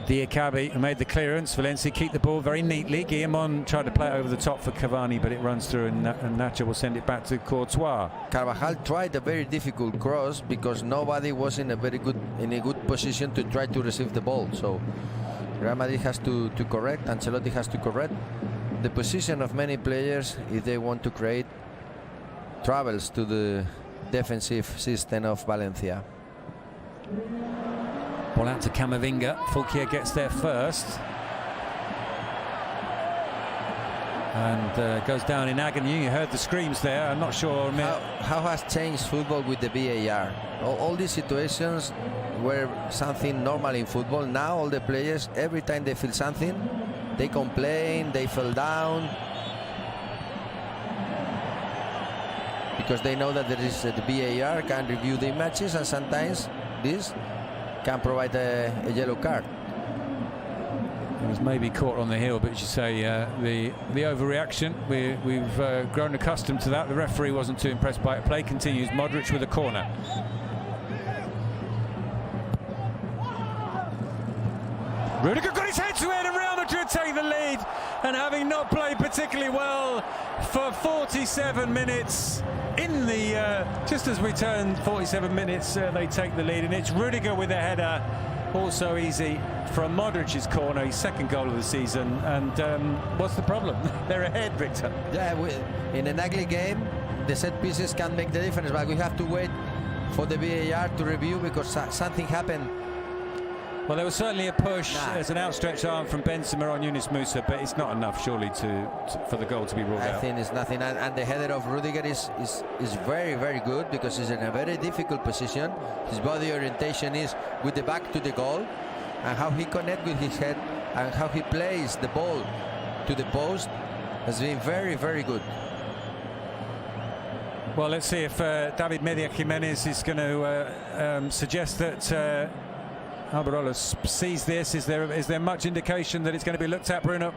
Diakabi, who made the clearance. Valencia keep the ball very neatly. Guillamon tried to play it over the top for Cavani, but it runs through, and Nacho will send it back to Courtois.
Carvajal tried a very difficult cross because nobody was in a good position to try to receive the ball. So Real Madrid has to correct, Ancelotti has to correct the position of many players if they want to create troubles to the defensive system of Valencia.
Ball out to Camavinga. Fulquier gets there first. And goes down in agony. You heard the screams there. I'm not sure.
How has changed football with the VAR? All these situations were something normal in football. Now all the players, every time they feel something, they complain, they fall down. because they know that there is the VAR can review the matches, and sometimes this can provide a yellow card.
It was maybe caught on the heel, but as you say, the overreaction, we've grown accustomed to that. The referee wasn't too impressed by it. Play continues. Modric with a corner. Rudiger got his head to it, and Real Madrid take the lead. And having not played particularly well for 47 minutes, in the just as we turned 47 minutes, they take the lead, and it's Rudiger with a header. Also easy from Modric's corner, his second goal of the season. And what's the problem? They're ahead, Victor.
Yeah, in an ugly game, the set pieces can make the difference, but we have to wait for the VAR to review because something happened.
Well, there was certainly a push. There's an outstretched arm from Benzema on Yunus Musa, but it's not enough, surely, for the goal to be ruled out.
I think it's nothing. And the header of Rudiger is very, very good because he's in a very difficult position. His body orientation is with the back to the goal, and how he connects with his head and how he plays the ball to the post has been very, very good.
Well, let's see if David Media Jimenez is going to suggest that Alberola sees this. Is there much indication that it's going to be looked at, Bruno?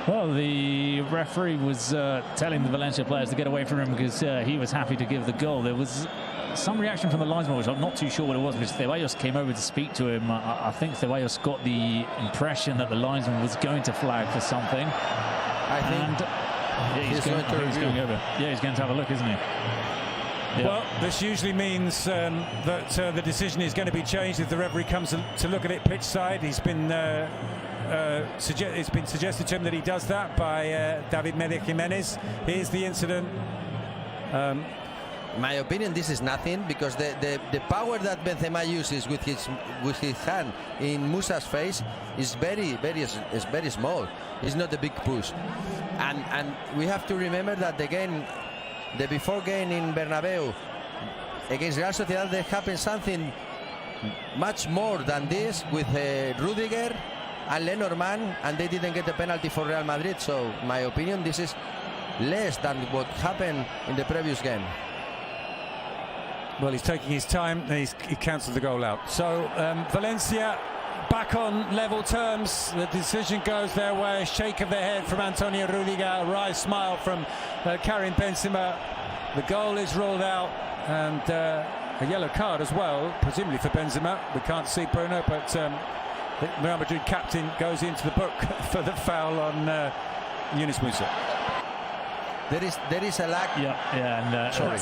Well, the referee was telling the Valencia players to get away from him because he was happy to give the goal. There was some reaction from the linesman, which I'm not too sure what it was, because Ceballos came over to speak to him. I think Ceballos got the impression that the linesman was going to flag for something.
I think
he's going over. Yeah, he's going to have a look, isn't he? Yeah.
Well, this usually means that the decision is going to be changed if the referee comes to look at it pitch side. It's been suggested to him that he does that by David Media Jimenez. Here's the incident.
My opinion, this is nothing, because the power that Benzema uses with his hand in Musa's face is very small. It's not a big push, and we have to remember that the before game in Bernabeu against Real Sociedad, there happened something much more than this with Rudiger and Lenormand, and they didn't get a penalty for Real Madrid. So, my opinion, this is less than what happened in the previous game.
Well, he's taking his time, and he cancelled the goal out. So, Valencia back on level terms. The decision goes their way. A shake of the head from Antonio Rudiger, a wry smile from Karim Benzema. The goal is ruled out, and a yellow card as well, presumably for Benzema. We can't see Bruno, but the Real Madrid captain goes into the book for the foul on Yunus Musa.
There is a lack.
And
sorry.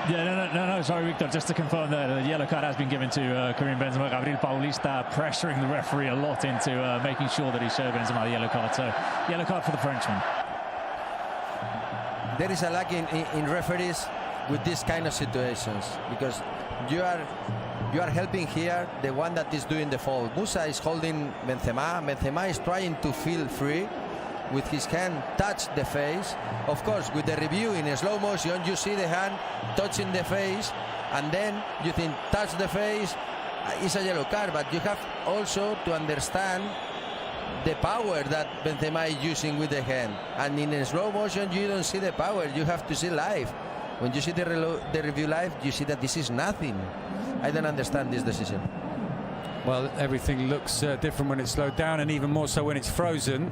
Yeah, no, sorry, Victor. Just to confirm that the yellow card has been given to Karim Benzema. Gabriel Paulista pressuring the referee a lot into making sure that he showed Benzema the yellow card. So, yellow card for the Frenchman.
There is a lack in referees with these kind of situations, because you are helping here the one that is doing the foul. Musa is holding Benzema. Benzema is trying to feel free. With his hand touch the face. Of course, with the review in slow motion, you see the hand touching the face, and then you think touch the face, it's a yellow card. But you have also to understand the power that Benzema is using with the hand, and in slow motion you don't see the power. You have to see live. When you see the review live, you see that this is nothing. I don't understand this decision.
Well, everything looks different when it's slowed down, and even more so when it's frozen.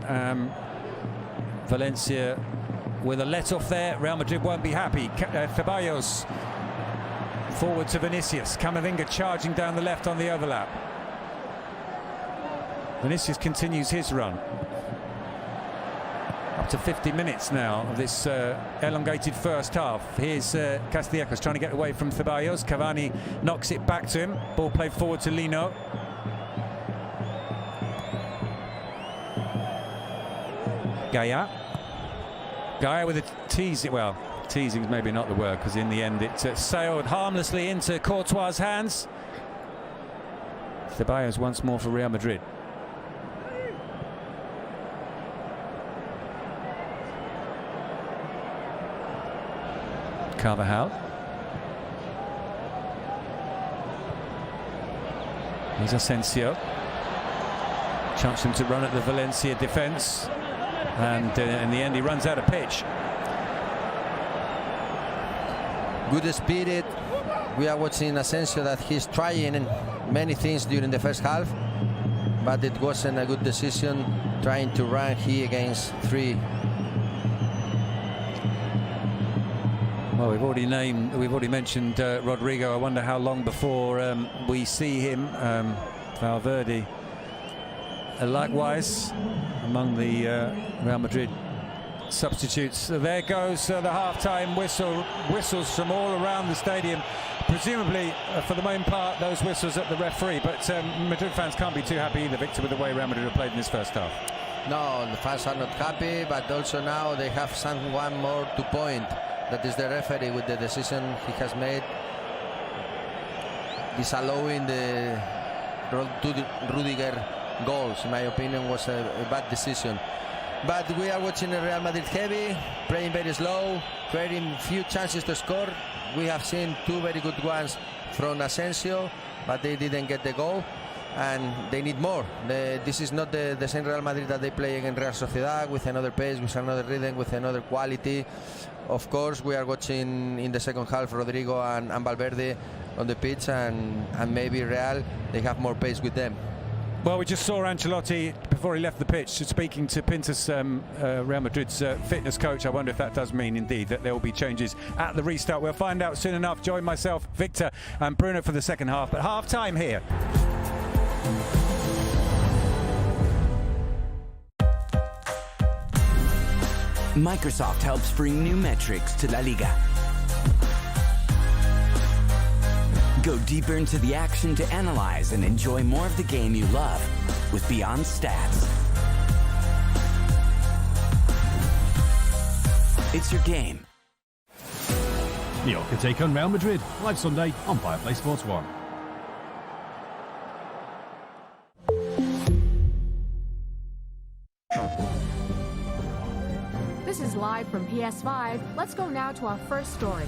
Valencia with a let-off there. Real Madrid won't be happy. Ceballos forward to Vinicius. Camavinga charging down the left on the overlap. Vinicius continues his run. Up to 50 minutes now of this elongated first half. Here's Castillejos trying to get away from Ceballos. Cavani knocks it back to him. Ball played forward to Lino. Gaia with a teasing. Well, teasing is maybe not the word, because in the end it sailed harmlessly into Courtois' hands. Ceballos once more for Real Madrid. Carvajal. Here's Asensio. Chance him to run at the Valencia defence. and in the end he runs out of pitch.
Good spirit. We are watching Asensio that he's trying many things during the first half, but it wasn't a good decision trying to run here against 3.
Well, we've already mentioned Rodrigo. I wonder how long before we see him. Valverde, likewise, among the Real Madrid substitutes. There goes the half-time whistle. Whistles from all around the stadium. Presumably, for the main part, those whistles at the referee. But Madrid fans can't be too happy either, Victor, with the way Real Madrid have played in this first half.
No, the fans are not happy, but also now they have someone more to point. That is the referee with the decision he has made, disallowing the Rudiger goals. In my opinion, was a bad decision. But we are watching a Real Madrid heavy, playing very slow, creating few chances to score. We have seen 2 very good ones from Asensio, but they didn't get the goal, and they need more. This is not the same Real Madrid that they play against Real Sociedad, with another pace, with another rhythm, with another quality. Of course, we are watching in the second half Rodrigo and Valverde on the pitch, and maybe Real, they have more pace with them.
Well, we just saw Ancelotti, before he left the pitch, speaking to Pintus, Real Madrid's fitness coach. I wonder if that does mean, indeed, that there will be changes at the restart. We'll find out soon enough. Join myself, Victor and Bruno for the second half. But half-time here.
Microsoft helps bring new metrics to La Liga. Go deeper into the action to analyze and enjoy more of the game you love with Beyond Stats. It's your game.
Mallorca take on Real Madrid, live Sunday on Viaplay Sports 1.
This is live from PS5. Let's go now to our first story.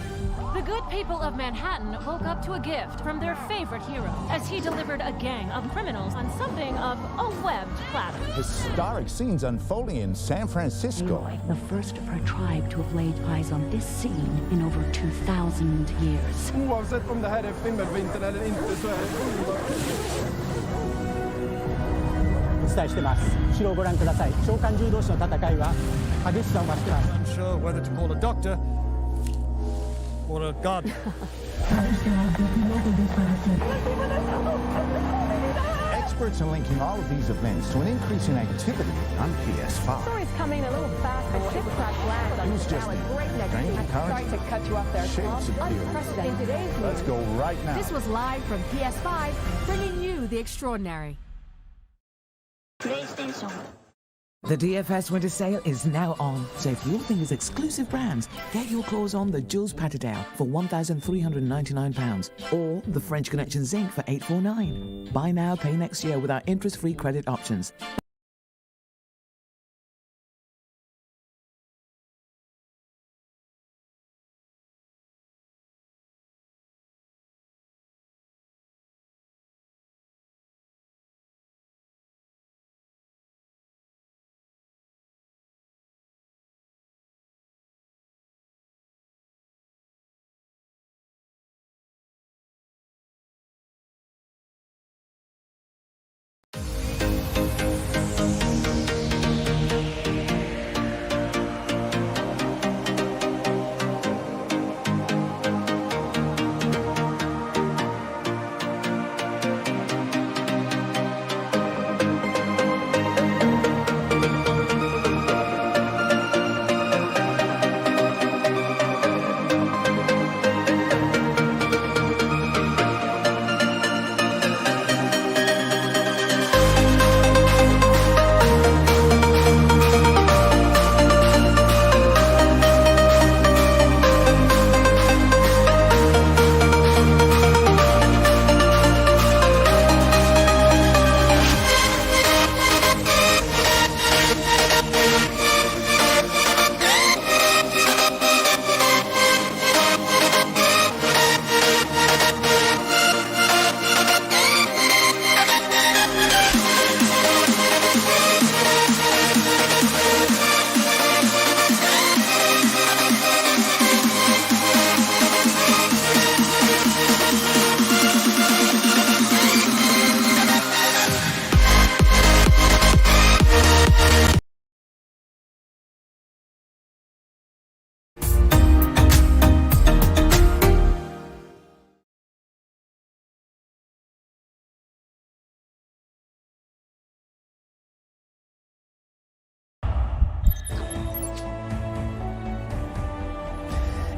The good people of Manhattan woke up to a gift from their favorite hero as he delivered a gang of criminals on something of a webbed platter.
Historic scenes unfolding in San Francisco.
The first of her tribe to have laid eyes on this scene in over 2,000 years.
Oavsett om det här är skimmervintern eller inte så är det underbart.
お伝えしてます。後ろをご覧ください。召喚獣同士の戦いは激しさを増してます。
Unsure whether to call a doctor or a gardener.
Experts are linking all of these events to an increase in activity on PS5.
Story's coming a little fast. A ship crash lands on the channel at breakneck speed. I'm sorry to cut you off there.
Shapes appear.
Unprecedented.
Let's go right now.
This was live from PS5, bringing you the extraordinary.
PlayStation.
The DFS winter sale is now on, so if your thing is exclusive brands, get your claws on the Jules Patterdale for £1,399 or the French Connection Zinc for £849. Buy now, pay next year with our interest-free credit options.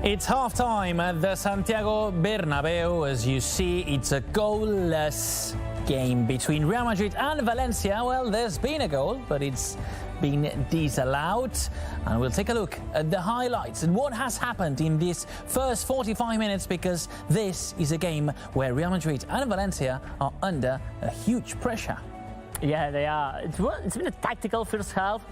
It's half-time at the Santiago Bernabeu. As you see, it's a goalless game between Real Madrid and Valencia. Well, there's been a goal, but it's been disallowed. And we'll take a look at the highlights and what has happened in this first 45 minutes, because this is a game where Real Madrid and Valencia are under a huge pressure.
Yeah, they are. It's been a tactical first half.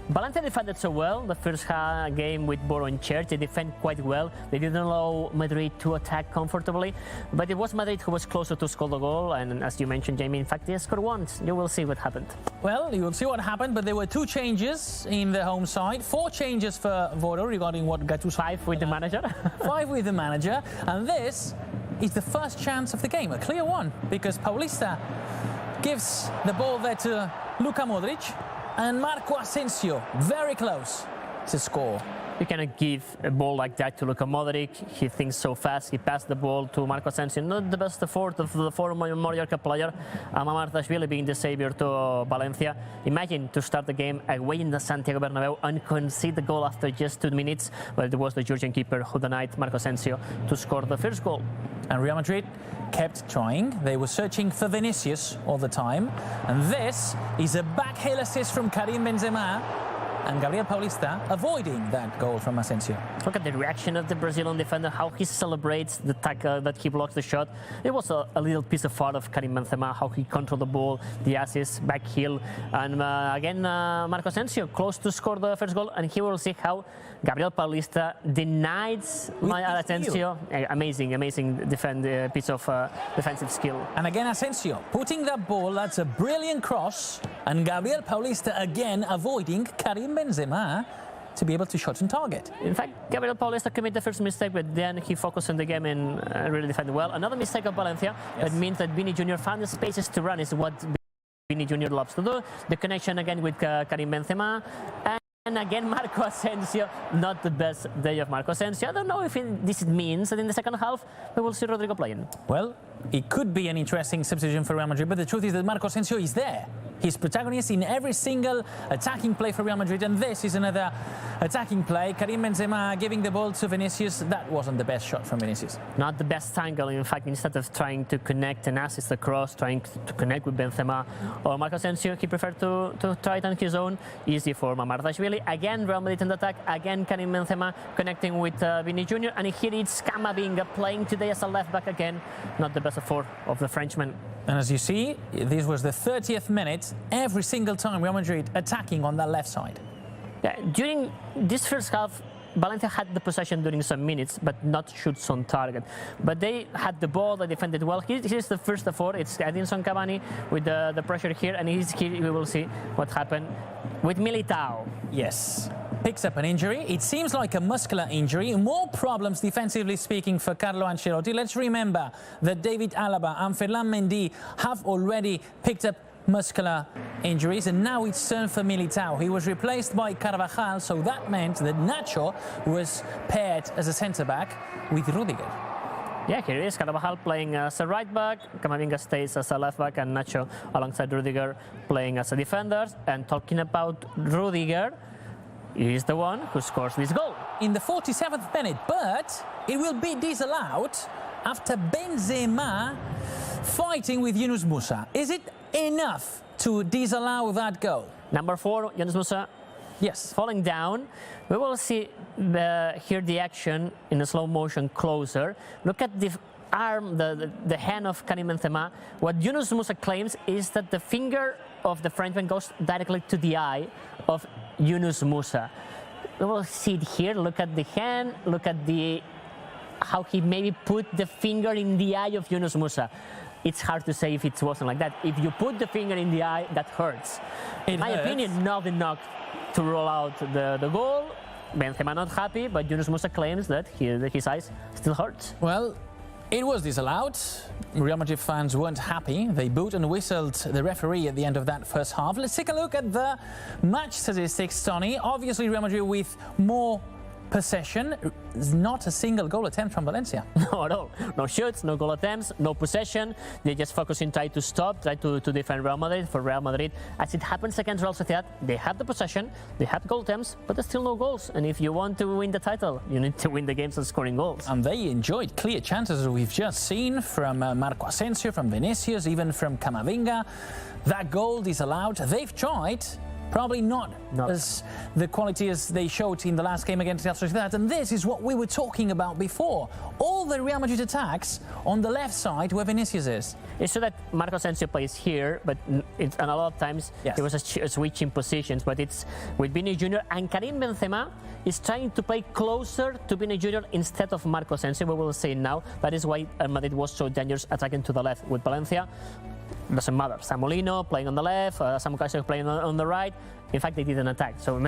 Valencia defended so well the first game with Boro in charge. They defend quite well. They didn't allow Madrid to attack comfortably, but it was Madrid who was closer to score the goal. And as you mentioned, Jamie, in fact, they scored once. You will see what happened.
Well, you will see what happened, but there were 2 changes in the home side, 4 changes for Boro regarding what Gattuso.
5 with the manager.
5 with the manager, and this is the first chance of the game, a clear one, because Paulista gives the ball there to Luka Modric. And Marco Asensio, very close to score.
You cannot give a ball like that to Luka Modric. He thinks so fast. He passed the ball to Marco Asensio. Not the best effort of the former Mallorca player. Mamardashvili being the savior to Valencia. Imagine to start the game away in the Santiago Bernabeu and concede the goal after just 2 minutes. Well, it was the Georgian keeper who denied Marco Asensio to score the first goal.
And Real Madrid kept trying. They were searching for Vinicius all the time. And this is a backheel assist from Karim Benzema. And Gabriel Paulista avoiding that goal from Asensio.
Look at the reaction of the Brazilian defender, how he celebrates the tackle that he blocks the shot. It was a little piece of art of Karim Benzema, how he controlled the ball, the assist, back heel. And again, Marco Asensio close to score the first goal. And here we'll see how Gabriel Paulista denies Asensio. Amazing piece of defensive skill.
And again, Asensio putting that ball, that's a brilliant cross. And Gabriel Paulista again avoiding Karim Benzema to be able to shot on target.
In fact, Gabriel Paulista committed the first mistake, but then he focused on the game and really defended well. Another mistake of Valencia, that means that Vini Jr. found the spaces to run, is what Vini Jr. loves to do. The connection again with Karim Benzema. And again, Marco Asensio, not the best day of Marco Asensio. I don't know if this means that in the second half we will see Rodrigo playing.
Well, it could be an interesting substitution for Real Madrid, but the truth is that Marco Asensio is there. He's protagonist in every single attacking play for Real Madrid, and this is another attacking play. Karim Benzema giving the ball to Vinicius. That wasn't the best shot from Vinicius.
Not the best angle. In fact, instead of trying to connect and assist across, trying to connect with Benzema or Marco Asensio, he preferred to try it on his own. Easy for Mamardashvili. Again, Real Madrid in the attack. Again, Karim Benzema connecting with Vini Jr. And here it's Camavinga playing today as a left back again. Not the best effort of the Frenchman.
And as you see, this was the 30th minute. Every single time Real Madrid attacking on that left side.
Yeah, during this first half, Valencia had the possession during some minutes, but not shots on target. But they had the ball, they defended well. Here's the first effort. It's Edinson Cavani with the pressure here, and here we will see what happened with Militao.
Yes. Picks up an injury. It seems like a muscular injury. More problems defensively speaking for Carlo Ancelotti. Let's remember that David Alaba and Ferland Mendy have already picked up muscular injuries, and now it's turn for Militao. He was replaced by Carvajal, so that meant that Nacho was paired as a centre-back with Rudiger.
Yeah, here it is. Carvajal playing as a right back, Camavinga stays as a left back, and Nacho alongside Rudiger playing as a defender. And talking about Rudiger, he is the one who scores this goal.
In the 47th minute, but it will be disallowed after Benzema fighting with Yunus Musa. Is it enough to disallow that goal?
Number 4, Yunus Musa.
Yes.
Falling down. We will see here the action in a slow motion closer. Look at the arm, the hand of Karim Benzema. What Yunus Musa claims is that the finger of the Frenchman goes directly to the eye of Yunus Musa. We will see it here. Look at the hand. Look at how he maybe put the finger in the eye of Yunus Musa. It's hard to say if it wasn't like that. If you put the finger in the eye, that hurts. In my opinion, not enough to roll out the goal. Benzema not happy, but Yunus Musa claims that his eyes still hurt.
Well, it was disallowed. Real Madrid fans weren't happy. They booed and whistled the referee at the end of that first half. Let's take a look at the match statistics, Tony. Obviously, Real Madrid with more possession, not a single goal attempt from Valencia.
No, at all. No shoots, no goal attempts, no possession. They just focusing, try to stop, try to defend Real Madrid. For Real Madrid, as it happens against Real Sociedad, they have the possession, they have goal attempts, but there's still no goals. And if you want to win the title, you need to win the games and scoring goals.
And they enjoyed clear chances, as we've just seen, from Marco Asensio, from Vinicius, even from Camavinga. That goal disallowed. They've tried. Probably not as the quality as they showed in the last game against Real Sociedad. And this is what we were talking about before. All the Real Madrid attacks on the left side where Vinicius is.
It's true that Marco Asensio plays here, but and a lot of times it was a switching positions. But it's with Vini Jr. and Karim Benzema is trying to play closer to Vini Jr. instead of Marco Asensio. We will say now. That is why Madrid was so dangerous attacking to the left with Valencia. Doesn't matter. Samolino playing on the left, Samu Kaiser playing on the right. In fact, they didn't attack. So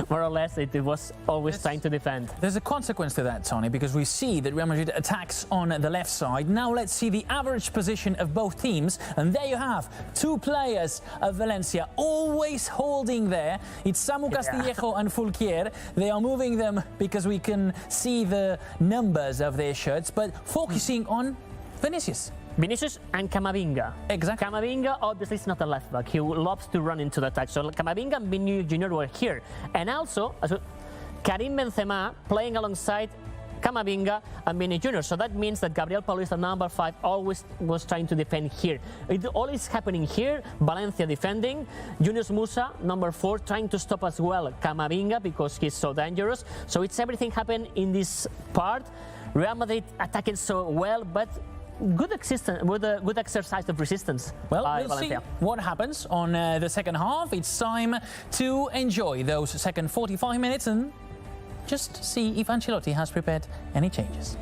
more or less, it was always trying to defend.
There's a consequence to that, Tony, because we see that Real Madrid attacks on the left side. Now let's see the average position of both teams. And there you have two players of Valencia always holding there. It's Samu Castillejo and Fulquier. They are moving them because we can see the numbers of their shirts, but focusing on Vinicius.
Vinicius and Camavinga.
Exactly.
Camavinga obviously is not a left back. He loves to run into the attack. So Camavinga and Vini Jr. were here. And also, Karim Benzema playing alongside Camavinga and Vini Jr. So that means that Gabriel Paulista, number 5, always was trying to defend here. It all is happening here. Valencia defending. Yunus Musa, number 4, trying to stop as well Camavinga because he's so dangerous. So it's everything happened in this part. Real Madrid attacking so well, but good exercise of resistance.
Well, we'll
Valencia.
see what happens on the second half. It's time to enjoy those second 45 minutes and just see if Ancelotti has prepared any changes.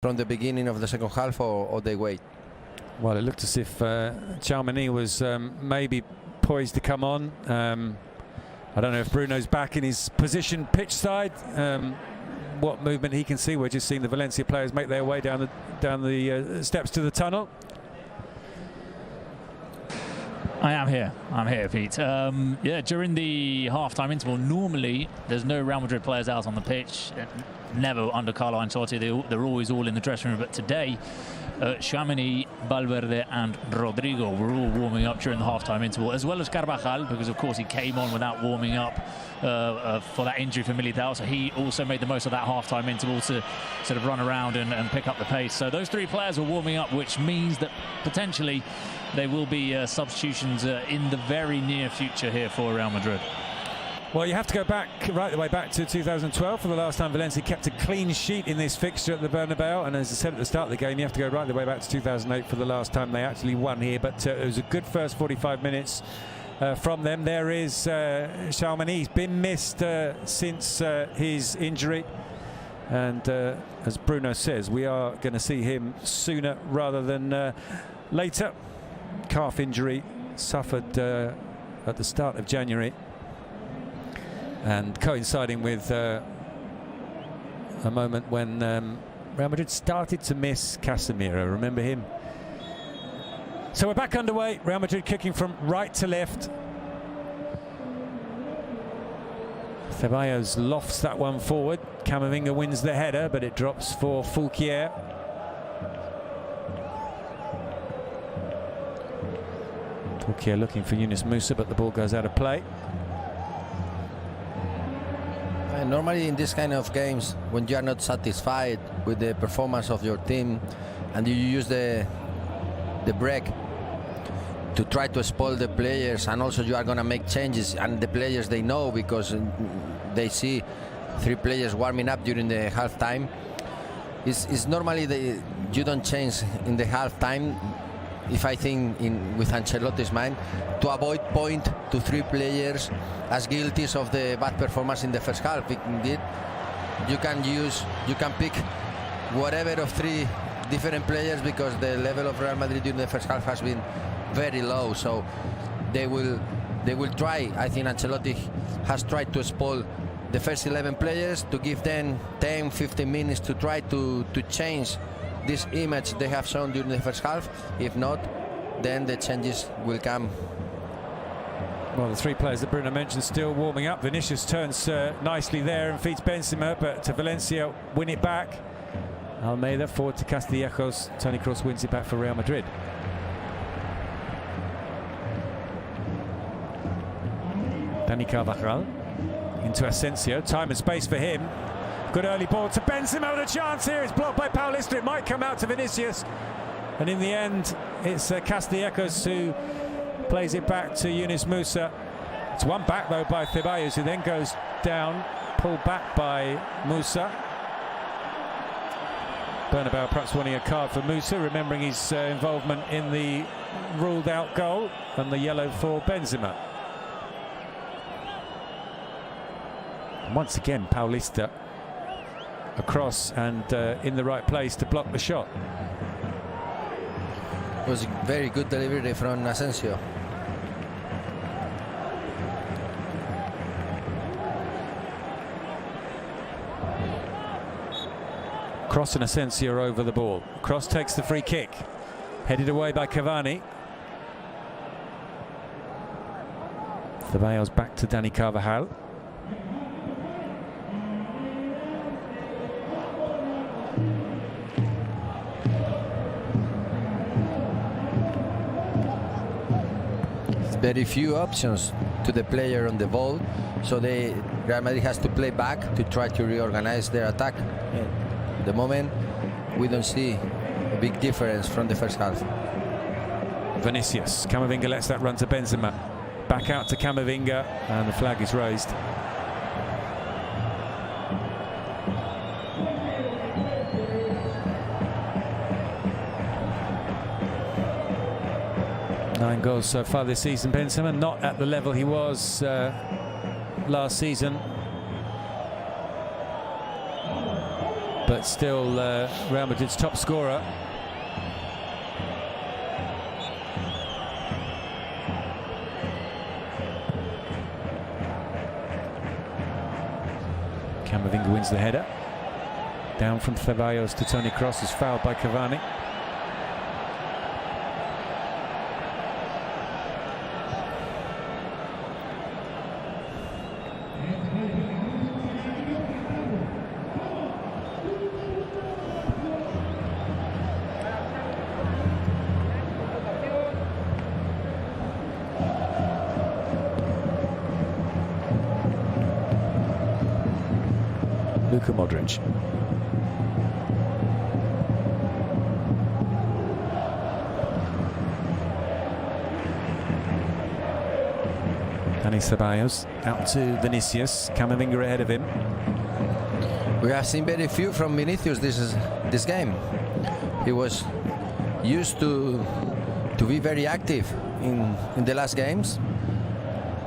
from the beginning of the second half, or they wait?
Well, it looked as if Tchouaméni was maybe poised to come on. I don't know if Bruno's back in his position pitch side. What movement he can see. We're just seeing the Valencia players make their way down the steps to the tunnel.
I'm here, Pete. Yeah, during the half-time interval, normally there's no Real Madrid players out on the pitch. Never under Carlo Ancelotti. They're always all in the dressing room. But today, Tchouaméni, Valverde and Rodrigo were all warming up during the half-time interval, as well as Carvajal, because of course he came on without warming up for that injury for Militao. So he also made the most of that half-time interval to sort of run around and pick up the pace. So those three players are warming up, which means that potentially there will be substitutions in the very near future here for Real Madrid.
Well, you have to go back right the way back to 2012 for the last time Valencia kept a clean sheet in this fixture at the Bernabeu. And as I said at the start of the game, you have to go right the way back to 2008 for the last time they actually won here. But it was a good first 45 minutes from them. There is Tchouaméni. He's been missed since his injury. And as Bruno says, we are going to see him sooner rather than later. Calf injury suffered at the start of January. And coinciding with a moment when Real Madrid started to miss Casemiro. Remember him? So we're back underway. Real Madrid kicking from right to left. Ceballos lofts that one forward. Camavinga wins the header, but it drops for Fulquier. Fulquier looking for Yunus Musa, but the ball goes out of play.
Normally in this kind of games, when you are not satisfied with the performance of your team and you use the break to try to spoil the players, and also you are going to make changes, and the players, they know, because they see three players warming up during the half time. It's normally you don't change in the half time, if I think with Ancelotti's mind, to avoid point to three players as guilty of the bad performance in the first half. Indeed, you can pick whatever of three different players, because the level of Real Madrid during the first half has been very low. So they will try. I think Ancelotti has tried to spoil the first 11 players, to give them 10-15 minutes to try to change this image they have shown during the first half. If not, then the changes will come.
Well, the three players that Bruno mentioned still warming up. Vinicius turns nicely there and feeds Benzema, but to Valencia win it back. Almeida forward to Castillejos. Toni Kroos wins it back for Real Madrid. Dani Carvajal into Asensio. Time and space for him. Good early ball to Benzema with a chance here. It's blocked by Paulista. It might come out to Vinicius. And in the end, it's Castillejos who plays it back to Yunus Musa. It's one back, though, by Ceballos, who then goes down, pulled back by Musa. Bernabeu perhaps wanting a card for Musa, remembering his involvement in the ruled-out goal, and the yellow for Benzema. And once again, Paulista across and in the right place to block the shot.
It was a very good delivery from Asensio.
Kroos and Asensio over the ball. Kroos takes the free kick, headed away by Cavani. Ceballos back to Dani Carvajal.
Very few options to the player on the ball, so Real Madrid has to play back to try to reorganize their attack. At the moment, we don't see a big difference from the first half.
Vinicius. Camavinga lets that run to Benzema. Back out to Camavinga, and the flag is raised. Nine goals so far this season. Benzema not at the level he was last season. but still Real Madrid's top scorer. Camavinga wins the header. Down from Ceballos to Toni Kroos, is fouled by Cavani. Luka Modric. Dani Ceballos out to Vinicius. Camavinga ahead of him.
We have seen very few from Vinicius this game. He was used to be very active in the last games,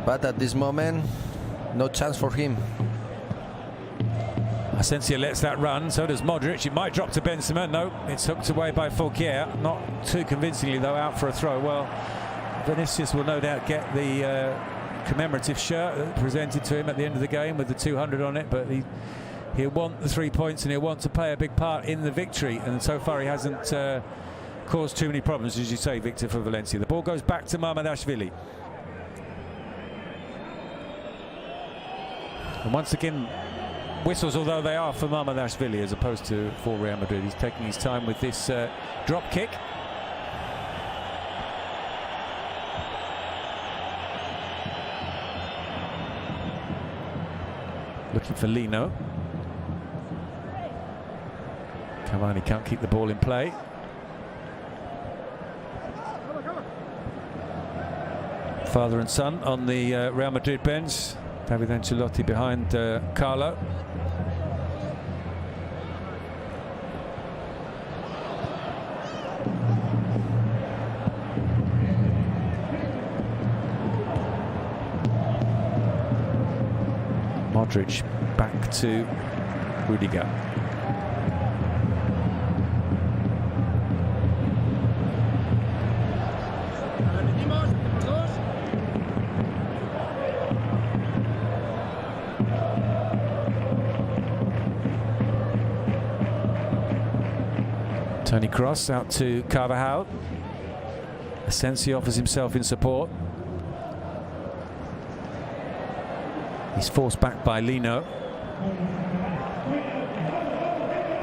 but at this moment, no chance for him.
Asensio lets that run, so does Modric. It might drop to Benzema. No, it's hooked away by Fouquier. Not too convincingly, though, out for a throw. Well, Vinicius will no doubt get the commemorative shirt presented to him at the end of the game with the 200 on it, but he'll want the 3 points and he'll want to play a big part in the victory, and so far he hasn't caused too many problems, as you say, Victor, for Valencia. The ball goes back to Mamardashvili. And once again, whistles, although they are for Mamardashvili as opposed to for Real Madrid. He's taking his time with this drop kick. Looking for Lino. Cavani can't keep the ball in play. Father and son on the Real Madrid bench. David Ancelotti behind Carlo. Modric back to Rudiger. Toni Kroos out to Carvajal. Asensio offers himself in support. He's forced back by Lino.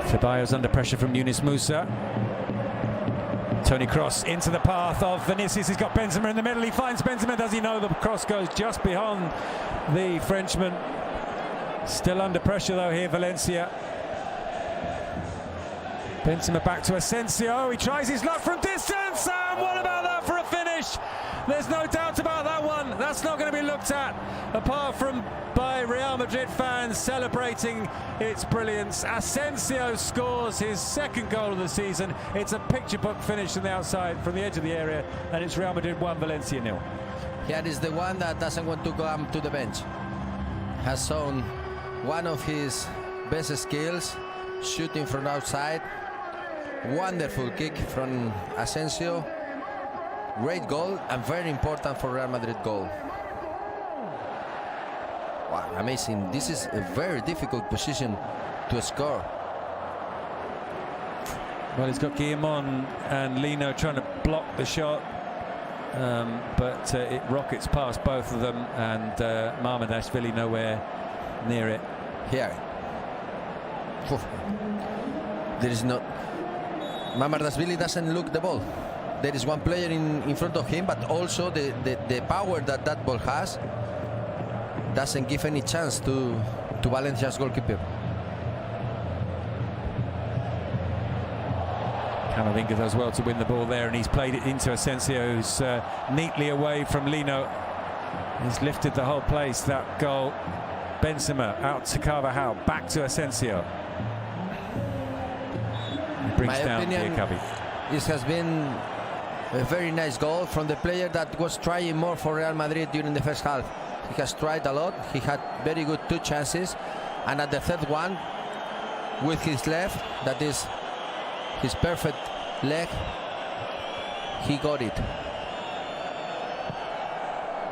Ceballos under pressure from Yunus Musa. Toni Kroos into the path of Vinicius. He's got Benzema in the middle. He finds Benzema. Does he know the cross goes just beyond the Frenchman? Still under pressure though here, Valencia. Benzema back to Asensio. He tries his luck from distance. And what about that for a finish? There's no doubt about that one. That's not going to be looked at, apart from by Real Madrid fans celebrating its brilliance. Asensio scores his second goal of the season. It's a picture book finish from the outside, from the edge of the area, and it's Real Madrid 1, Valencia 0.
Here is the one that doesn't want to come to the bench. Has shown one of his best skills, shooting from outside. Wonderful kick from Asensio. Great goal and very important for Real Madrid goal. Wow, amazing. This is a very difficult position to score.
Well, he's got Guillamon and Lino trying to block the shot, but it rockets past both of them, and Mamardashvili nowhere near it.
Here. There is not... Mamardashvili doesn't look the ball. There is one player in front of him, but also the power that ball has doesn't give any chance to Valencia's goalkeeper.
Camavinga does well to win the ball there, and he's played it into Asensio, who's neatly away from Lino. He's lifted the whole place, that goal. Benzema out to Carvajal, back to Asensio. He brings down Diakabi.
This has been a very nice goal from the player that was trying more for Real Madrid during the first half. He has tried a lot. He had very good 2 chances, and at the third one with his left. That is his perfect leg. He got it.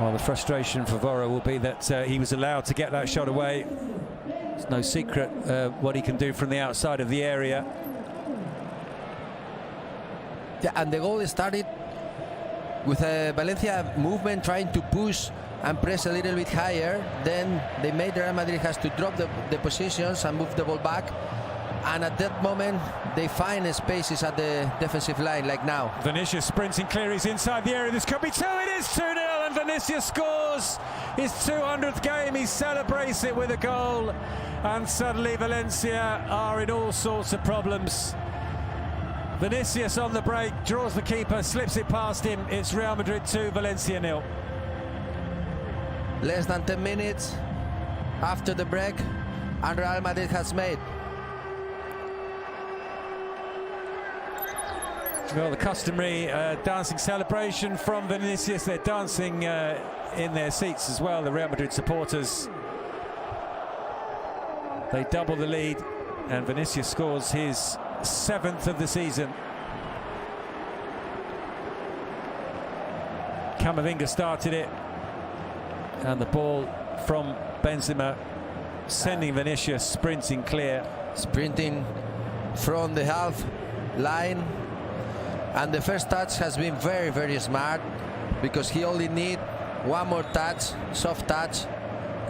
Well, the frustration for Vora will be that he was allowed to get that shot away. It's no secret what he can do from the outside of the area.
Yeah, and the goal started with a Valencia movement trying to push and press a little bit higher. Then they made Real Madrid has to drop the positions and move the ball back. And at that moment, they find spaces at the defensive line, like now.
Vinicius sprinting clear, he's inside the area. This could be two. It is 2-0, and Vinicius scores his 200th game. He celebrates it with a goal, and suddenly Valencia are in all sorts of problems. Vinicius on the break, draws the keeper, slips it past him. It's Real Madrid 2, Valencia 0.
Less than 10 minutes after the break, and Real Madrid has made.
Well, the customary dancing celebration from Vinicius. They're dancing in their seats as well, the Real Madrid supporters. They double the lead, and Vinicius scores his 7th of the season. Camavinga started it, and the ball from Benzema, sending Vinicius sprinting clear.
Sprinting from the half line. And the first touch has been very, very smart, because he only need one more touch, soft touch,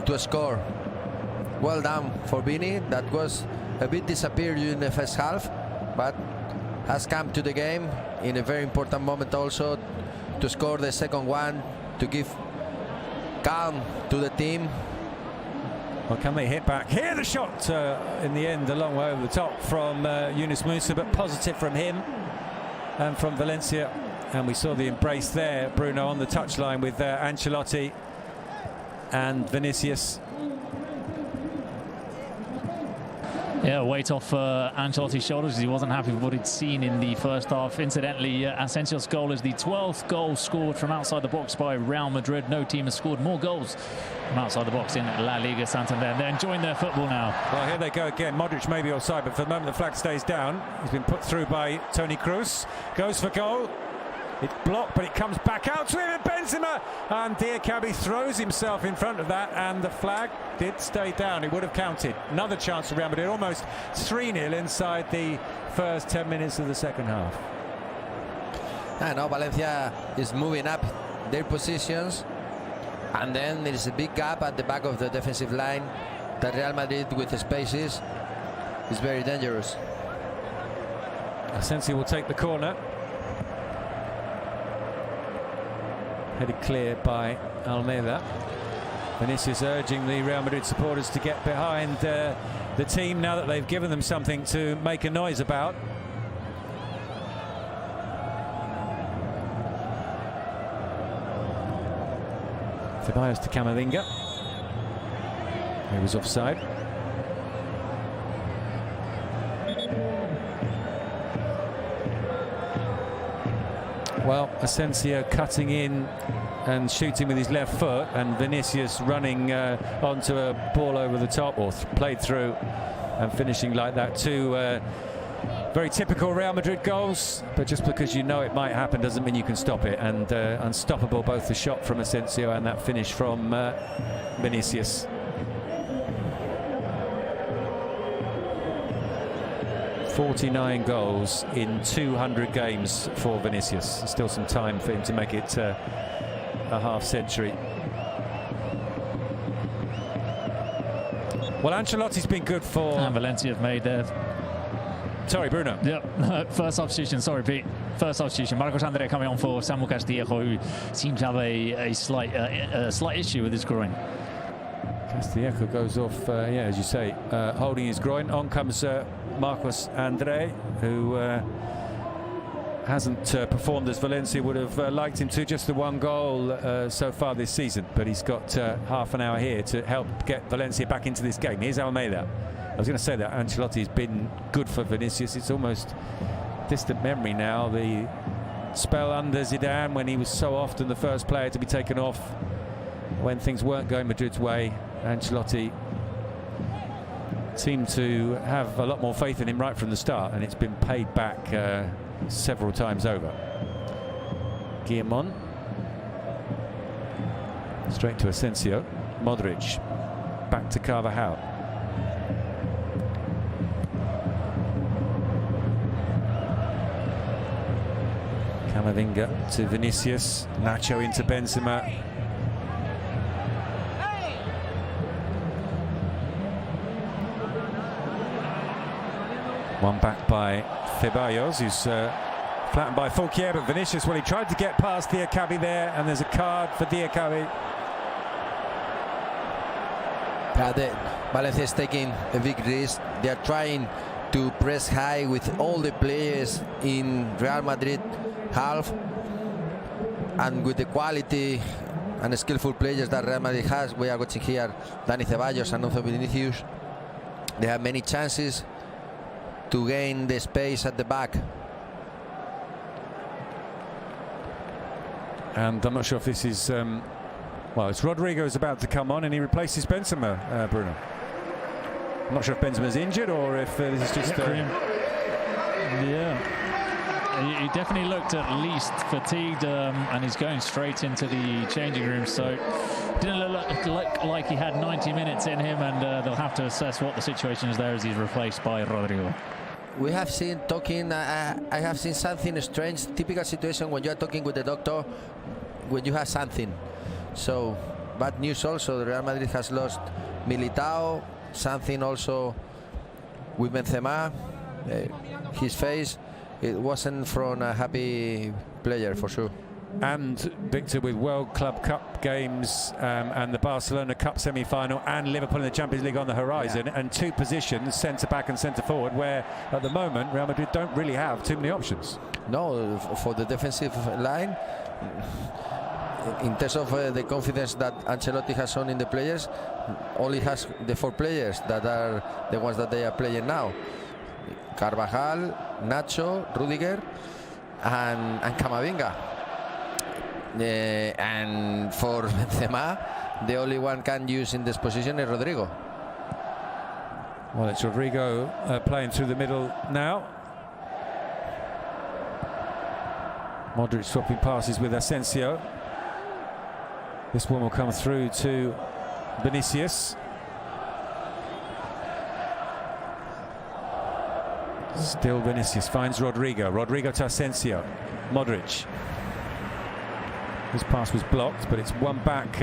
to score. Well done for Vini. That was a bit disappeared during the first half, but has come to the game in a very important moment also to score the second one, to give calm to the team.
Well, can they hit back? Here the shot in the end, a long way over the top from Yunus Musa, but positive from him and from Valencia. And we saw the embrace there, Bruno, on the touchline with Ancelotti and Vinicius.
Yeah, weight off Ancelotti's shoulders. He wasn't happy with what he'd seen in the first half. Incidentally, Asensio's goal is the 12th goal scored from outside the box by Real Madrid. No team has scored more goals from outside the box in La Liga Santander. They're enjoying their football now.
Well, here they go again. Modric may be offside, but for the moment the flag stays down. He's been put through by Toni Kroos. Goes for goal. It's blocked, but it comes back out to him, and Benzema, and Diakabi throws himself in front of that, and the flag did stay down. It would have counted. Another chance for Real Madrid, almost 3-0 inside the first 10 minutes of the second half.
And now Valencia is moving up their positions, and then there is a big gap at the back of the defensive line that Real Madrid, with the spaces, is very dangerous.
Asensio will take the corner. Headed clear by Almeida. Vinicius urging the Real Madrid supporters to get behind the team now that they've given them something to make a noise about. Ceballos to Camavinga. He was offside. Well, Asensio cutting in and shooting with his left foot, and Vinicius running onto a ball over the top, or played through and finishing like that. Two very typical Real Madrid goals, but just because you know it might happen doesn't mean you can stop it. And unstoppable, both the shot from Asensio and that finish from Vinicius. ...49 goals in 200 games for Vinicius. Still some time for him to make it a half-century. Well, Ancelotti's been good for...
And Valencia have made their...
Sorry, Bruno.
Yep, first substitution. Sorry, Pete. First substitution. Marcos Andre coming on for Samuel Castillejo, who seems to have a slight issue with his groin.
Castillejo goes off, yeah, as you say, holding his groin. On comes Marcos Andre, who hasn't performed as Valencia would have liked him to. Just the one goal so far this season, but he's got half an hour here to help get Valencia back into this game. Here's Almeida. I was going to say that Ancelotti has been good for Vinicius. It's almost distant memory now. The spell under Zidane, when he was so often the first player to be taken off when things weren't going Madrid's way. Ancelotti seemed to have a lot more faith in him right from the start, and it's been paid back several times over. Guillamon. Straight to Asensio. Modric. Back to Carvajal. Camavinga to Vinicius. Nacho into Benzema. One back by Ceballos, who's flattened by Fouquier, but Vinicius, well, he tried to get past Diakabi there, and there's a card for Diakabi.
Valencia is taking a big risk. They are trying to press high with all the players in Real Madrid half, and with the quality and skillful players that Real Madrid has. We are watching here Dani Ceballos and also Vinicius. They have many chances to gain the space at the back.
And I'm not sure if this is well, it's Rodrigo's about to come on and he replaces Benzema, Bruno. I'm not sure if Benzema's injured or if this is just
yeah, he definitely looked at least fatigued, and he's going straight into the changing room, so didn't look like he had 90 minutes in him, and they'll have to assess what the situation is there as he's replaced by Rodrigo.
We have seen talking, I have seen something strange, typical situation when you are talking with the doctor when you have something. So bad news also, the Real Madrid has lost Militao, something also with Benzema, his face, it wasn't from a happy player for sure.
And Victor, with World Club Cup games and the Barcelona Cup semi-final and Liverpool in the Champions League on the horizon, and two positions, centre-back and centre-forward, where at the moment Real Madrid don't really have too many options.
No, for the defensive line, in terms of the confidence that Ancelotti has shown in the players, only has the four players that are the ones that they are playing now. Carvajal, Nacho, Rudiger and Camavinga. And for Benzema, the only one can use in this position is Rodrigo.
Well, it's Rodrigo playing through the middle now. Modric swapping passes with Asensio. This one will come through to Vinicius. Still Vinicius finds Rodrigo. Rodrigo to Asensio. Modric. His pass was blocked, but it's one back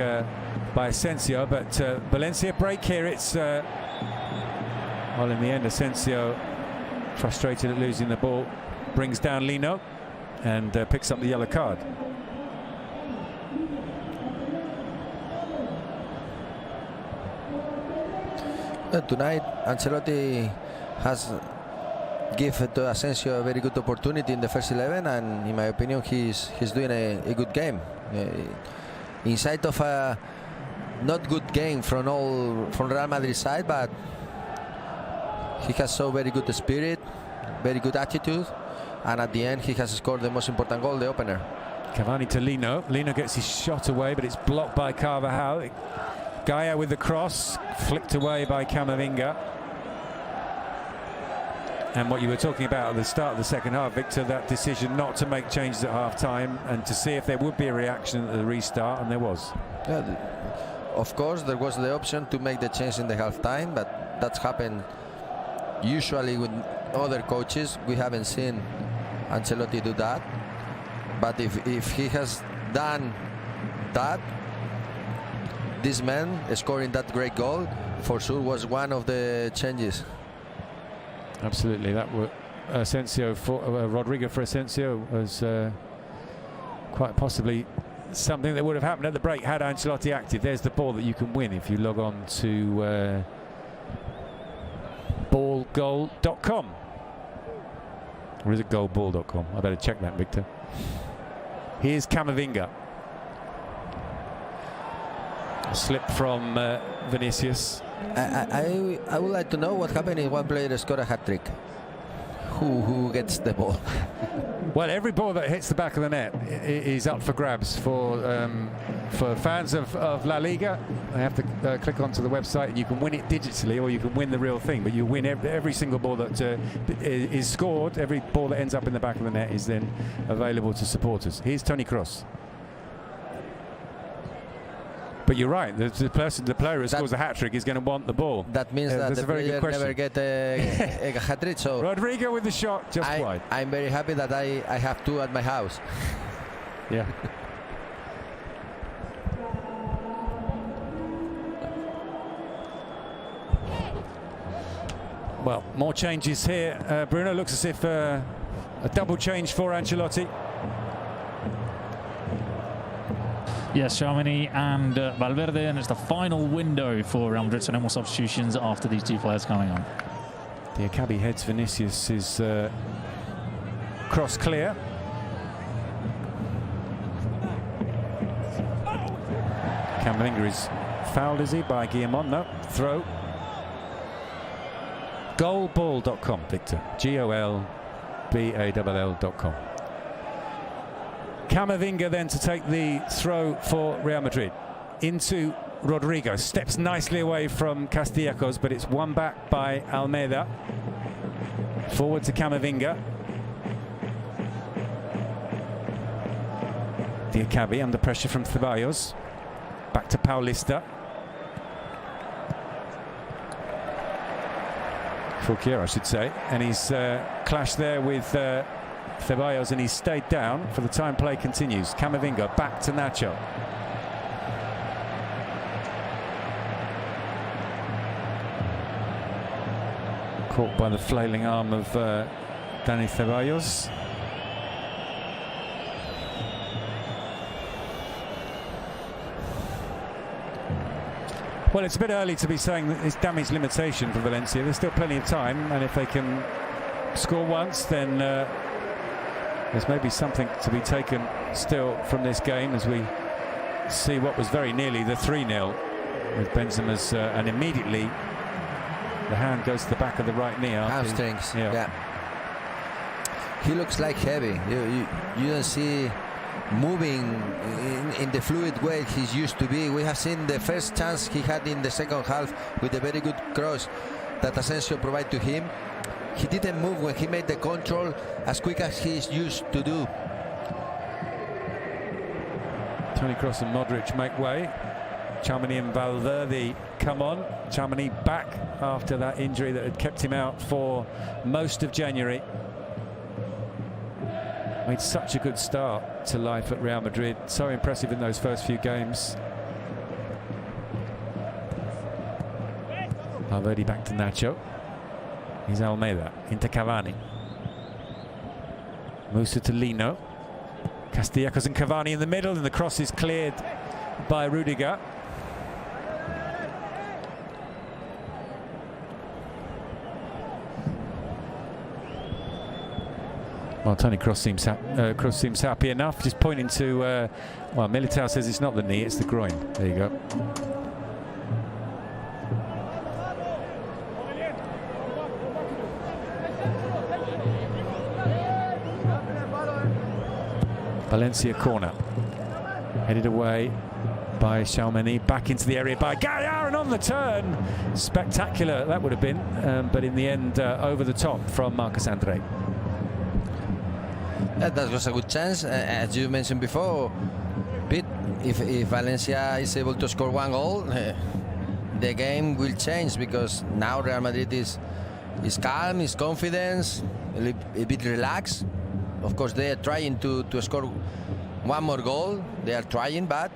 by Asensio. But Valencia break here. It's well, in the end, Asensio, frustrated at losing the ball, brings down Lino and picks up the yellow card.
Tonight, Ancelotti has given to Asensio a very good opportunity in the first 11, and in my opinion, he's doing a good game. In sight of a not good game from Real Madrid side, but he has shown very good spirit, very good attitude, and at the end he has scored the most important goal, the opener.
Cavani to Lino. Lino gets his shot away, but it's blocked by Carvajal. Gaia with the cross, flicked away by Camavinga. And what you were talking about at the start of the second half, Victor, that decision not to make changes at half-time and to see if there would be a reaction at the restart, and there was.
Yeah, of course, there was the option to make the change in the half-time, but that's happened usually with other coaches. We haven't seen Ancelotti do that. But if he has done that, this man scoring that great goal for sure was one of the changes.
Absolutely, that was Asensio for Rodrigo for Asensio was quite possibly something that would have happened at the break had Ancelotti acted. There's the ball that you can win if you log on to ballgoal.com, or is it goalball.com? I better check that, Victor. Here's Camavinga. A slip from Vinicius.
I would like to know what happened if one player scored a hat-trick. who gets the ball.
Well, every ball that hits the back of the net is up for grabs for fans of La Liga. They have to click onto the website, and you can win it digitally, or you can win the real thing. But you win every single ball that is scored. Every ball that ends up in the back of the net is then available to supporters. Here's Toni Kroos. But you're right. The player who scores a hat-trick is going to want the ball.
That means that the player never get a hat-trick. So
Rodrigo with the shot, just wide.
I'm very happy that I have two at my house.
Yeah. Well, more changes here. Bruno, looks as if a double change for Ancelotti.
Yes, Tchouaméni and Valverde, and it's the final window for Real Madrid, so no more substitutions after these two players coming on.
The Akabi heads Vinicius, is cross clear. Camavinga is fouled, is he, by Guillamon? No, throw. Goalball.com, Victor. GOLBALL.com. Camavinga then to take the throw for Real Madrid. Into Rodrigo. Steps nicely away from Castellacos, but it's won back by Almeida. Forward to Camavinga. Diakabi under pressure from Ceballos. Back to Paulista. Fouquier, I should say. And he's clashed there with Ceballos, and he's stayed down for the time play continues. Camavinga back to Nacho. Caught by the flailing arm of Dani Ceballos. Well, it's a bit early to be saying that it's damage limitation for Valencia. There's still plenty of time, and if they can score once, then there's maybe something to be taken still from this game, as we see what was very nearly the 3-0 with Benzema's, and immediately the hand goes to the back of the right knee.
Hamstrings. Yeah. He looks like heavy. You don't see moving in the fluid way he's used to be. We have seen the first chance he had in the second half with a very good cross that Asensio provided to him. He didn't move when he made the control as quick as he's used to do.
Toni Kroos and Modric make way. Tchouaméni and Valverde come on. Tchouaméni back after that injury that had kept him out for most of January. Made such a good start to life at Real Madrid. So impressive in those first few games. Valverde back to Nacho. Here's Almeida into Cavani. Moves to Lino. Castellacos and Cavani in the middle, and the cross is cleared by Rudiger. Well, Toni Kroos seems happy enough, just pointing to, well, Militao says it's not the knee, it's the groin. There you go. Valencia corner. Headed away by Tchouaméni, back into the area by Gallar, and on the turn. Spectacular that would have been, but in the end, over the top from Marcus André.
That was a good chance, as you mentioned before. Pete, if Valencia is able to score one goal, the game will change, because now Real Madrid is calm, is confident, a bit relaxed. Of course, they are trying to score one more goal. They are trying, but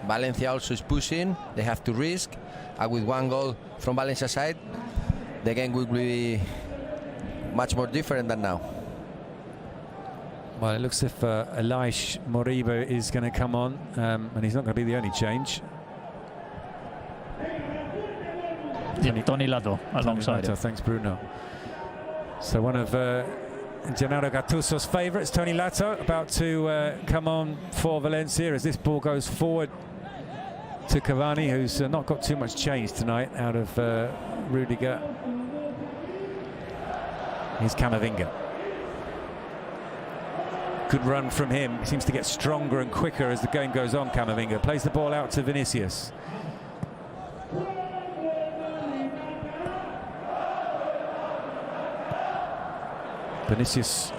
Valencia also is pushing. They have to risk. And with one goal from Valencia's side, the game will be much more different than now.
Well, it looks as if Elias Moriba is going to come on, and he's not going to be the only change.
Toni Lato alongside him.
Thanks, Bruno. So one of Gennaro Gattuso's favourites, Toni Lato, about to come on for Valencia as this ball goes forward to Cavani, who's not got too much change tonight out of Rudiger. Here's Camavinga. Good run from him. He seems to get stronger and quicker as the game goes on. Camavinga plays the ball out to Vinicius. Vinicius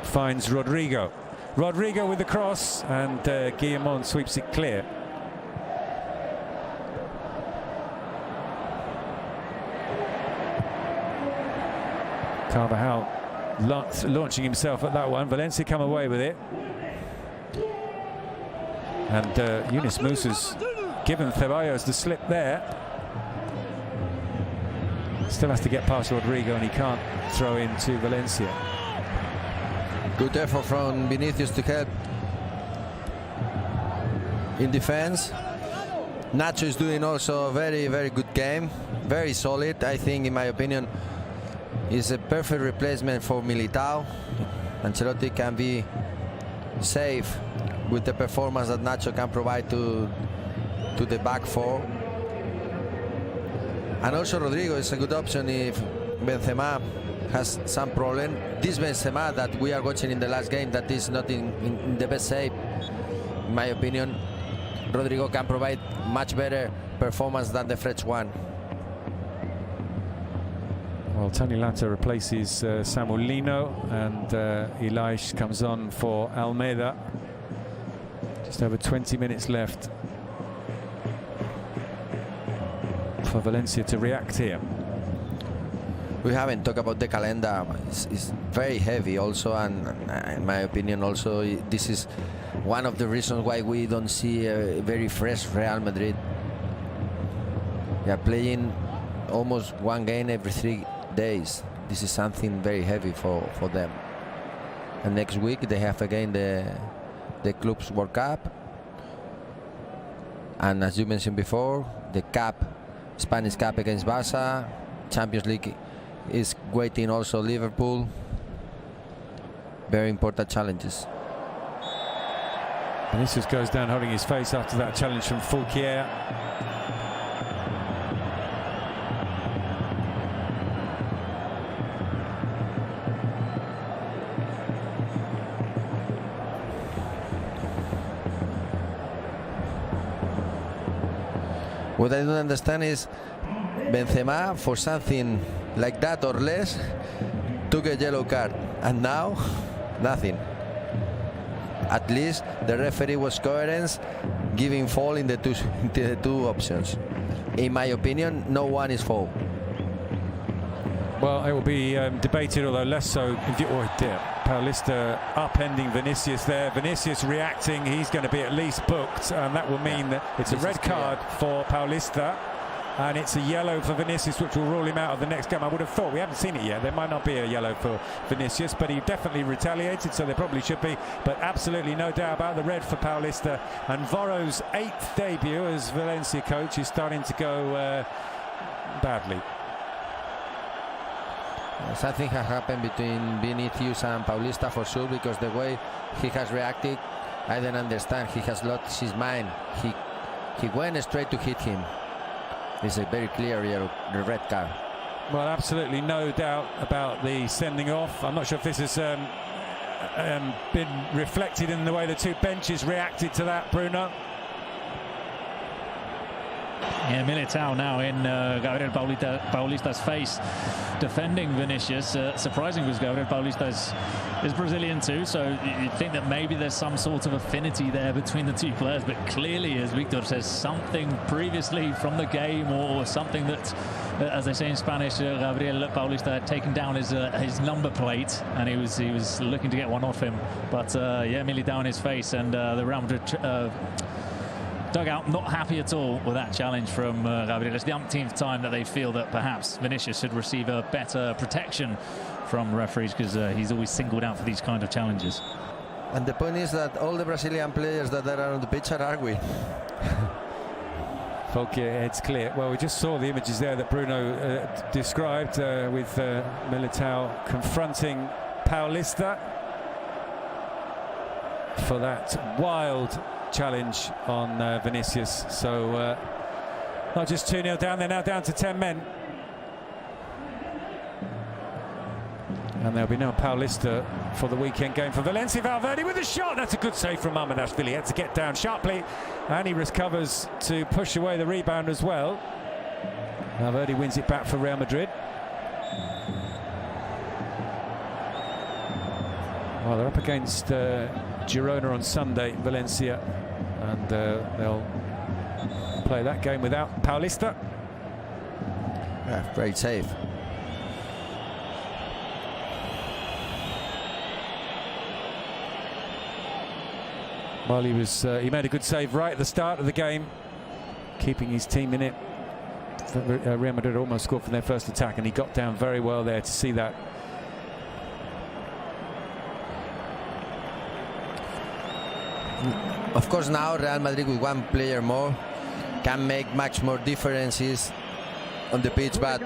finds Rodrigo. Rodrigo with the cross, and Guillamon sweeps it clear. Carvajal launching himself at that one. Valencia come away with it. And Yunus Musa's given Ceballos the slip there. Still has to get past Rodrigo, and he can't throw into Valencia.
Good effort from Vinicius to help in defense. Nacho is doing also a very, very good game. Very solid. I think, in my opinion, is a perfect replacement for Militao. Ancelotti can be safe with the performance that Nacho can provide to the back four. And also Rodrigo is a good option if Benzema has some problem. This Benzema that we are watching in the last game, that is not in the best shape, in my opinion, Rodrigo can provide much better performance than the French one.
Well, Tony Latta replaces Samuel Lino, and Elias comes on for Almeida. Just over 20 minutes left for Valencia to react here.
We haven't talked about the calendar. It's very heavy also, and in my opinion also this is one of the reasons why we don't see a very fresh Real Madrid. They are playing almost one game every 3 days. This is something very heavy for them. And next week they have again the Clubs World Cup, and as you mentioned before, the Cup, Spanish Cup against Barca, Champions League is waiting also Liverpool. Very important challenges.
Vinicius goes down holding his face after that challenge from Fulquier.
What I don't understand is Benzema, for something like that or less, took a yellow card, and now nothing. At least the referee was coherent, giving foul in the two options. In my opinion, no one is foul.
Well, it will be debated, although less so. Paulista upending Vinicius there. Vinicius reacting. He's going to be at least booked, and that will mean that it's a red card for Paulista, and it's a yellow for Vinicius, which will rule him out of the next game. I would have thought. We haven't seen it yet. There might not be a yellow for Vinicius, but he definitely retaliated, so there probably should be. But absolutely no doubt about the red for Paulista. And Voro's 8th debut as Valencia coach is starting to go badly.
Something has happened between Vinicius and Paulista for sure, because the way he has reacted, I don't understand. He has lost his mind. He went straight to hit him. It's a very clear yellow, red card.
Well, absolutely no doubt about the sending off. I'm not sure if this has been reflected in the way the two benches reacted to that, Bruno.
Yeah, Militao now in Gabriel Paulista's face, defending Vinicius. Surprising, because Gabriel Paulista is Brazilian too, so you'd think that maybe there's some sort of affinity there between the two players, but clearly, as Victor says, something previously from the game, or something that, as they say in Spanish, Gabriel Paulista had taken down his number plate, and he was looking to get one off him. But yeah, Militao in his face, and the Real Madrid dugout not happy at all with that challenge from Gabriel. It's the umpteenth time that they feel that perhaps Vinicius should receive a better protection from referees, because he's always singled out for these kind of challenges.
And the point is that all the Brazilian players that are on the pitch are arguing.
Fulquier, it's clear. Well, we just saw the images there that Bruno described with Militao confronting Paulista for that wild challenge on Vinicius. So not just 2-0 down, they're now down to 10 men. And there'll be no Paulista for the weekend game for Valencia. Valverde with a shot. That's a good save from Mamardashvili. He had to get down sharply, and he recovers to push away the rebound as well. Valverde wins it back for Real Madrid. Well, they're up against Girona on Sunday, Valencia, and they'll play that game without Paulista.
Yeah, great save.
Well, he made a good save right at the start of the game, keeping his team in it. Real Madrid almost scored from their first attack, and he got down very well there to see that.
Of course, now Real Madrid with one player more can make much more differences on the pitch, but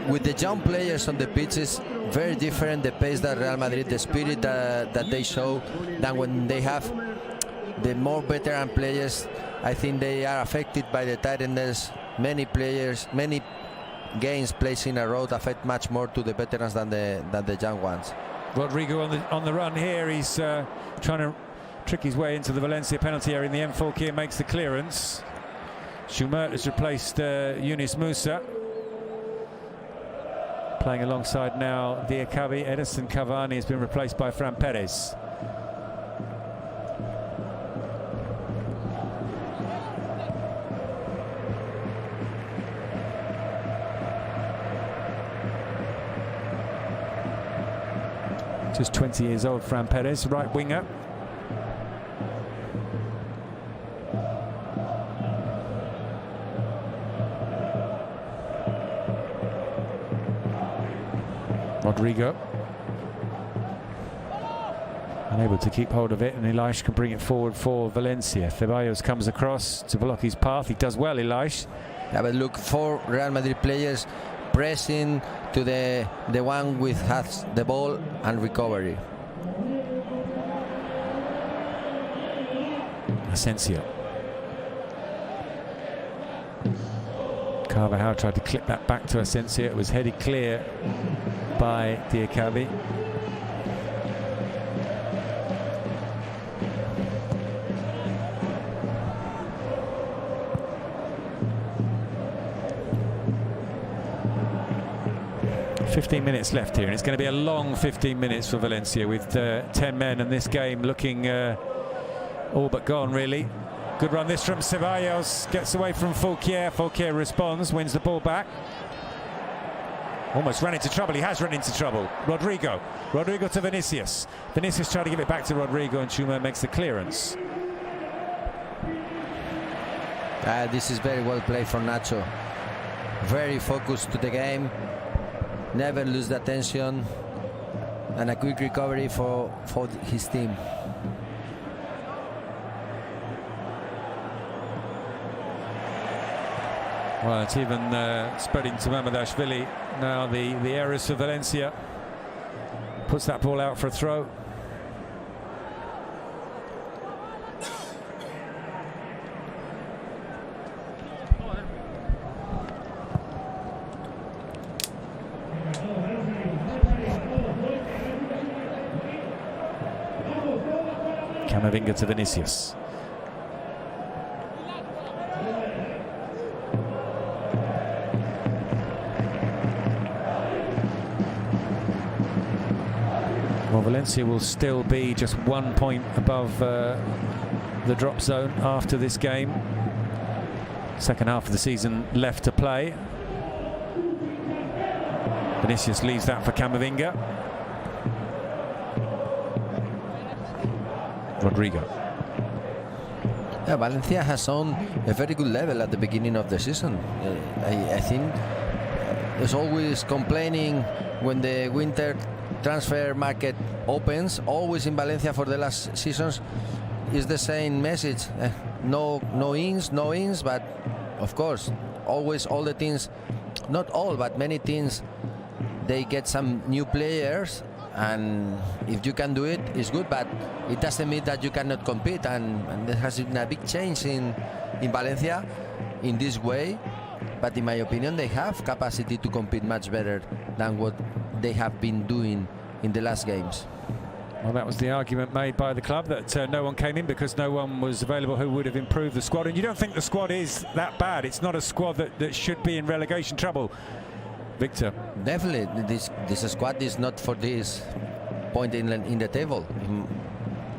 with the young players on the pitch is very different, the pace that Real Madrid, the spirit that they show, than when they have the more veteran players. I think they are affected by the tiredness. Many players, many games placed in a row affect much more to the veterans than the young ones.
Rodrigo on the run here. He's trying to trick his way into the Valencia penalty area in the end. Fulquier makes the clearance. Schumert has replaced Yunus Musa. Playing alongside now Diakabi. Edison Cavani has been replaced by Fran Perez. Just 20 years old, Fran Perez, right winger. Rodrigo unable to keep hold of it, and Elias can bring it forward for Valencia. Ceballos comes across to block his path. He does well, Elias.
Yeah, but look, 4 Real Madrid players pressing to the one with has the ball and recovery.
Asensio. Carvajal tried to clip that back to Asensio. It was headed clear by Diakabi. "15 minutes left here, and it's going to be a long 15 minutes for Valencia with 10 men, and this game looking all but gone, really. Good run this from Ceballos, gets away from Fulquier. Fulquier responds, wins the ball back. Almost ran into trouble. He has run into trouble. Rodrigo to Vinicius. Vinicius tried to give it back to Rodrigo, and Schumert makes the clearance.
This is very well played from Nacho. Very focused to the game. Never lose the attention, and a quick recovery for his team.
Well, it's even spreading to Mamardashvili. Now the errors for Valencia. Puts that ball out for a throw. Camavinga to Vinicius. Well, Valencia will still be just 1 point above the drop zone after this game. Second half of the season left to play. Vinicius leaves that for Camavinga. Rodrigo.
Yeah, Valencia has shown a very good level at the beginning of the season. I think there's always complaining when the winter transfer market opens. Always in Valencia for the last seasons is the same message. No ins, but of course, always all the teams, not all, but many teams, they get some new players. And if you can do it, it's good, but it doesn't mean that you cannot compete. And there has been a big change in Valencia in this way. but in my opinion, they have capacity to compete much better than what they have been doing in the last games.
Well, that was the argument made by the club, that no one came in because no one was available who would have improved the squad. And you don't think the squad is that bad? It's not a squad that should be in relegation trouble, Victor.
Definitely, this squad is not for this point in the table.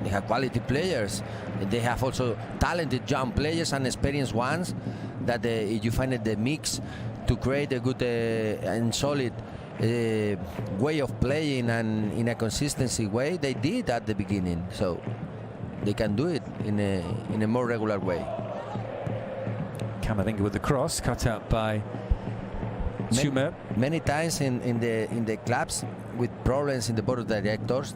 They have quality players. They have also talented young players and experienced ones that you find the mix to create a good and solid way of playing, and in a consistency way. They did at the beginning, so they can do it in a more regular way.
Camavinga with the cross, cut out by Schumer.
Many times in the clubs with problems in the board of directors,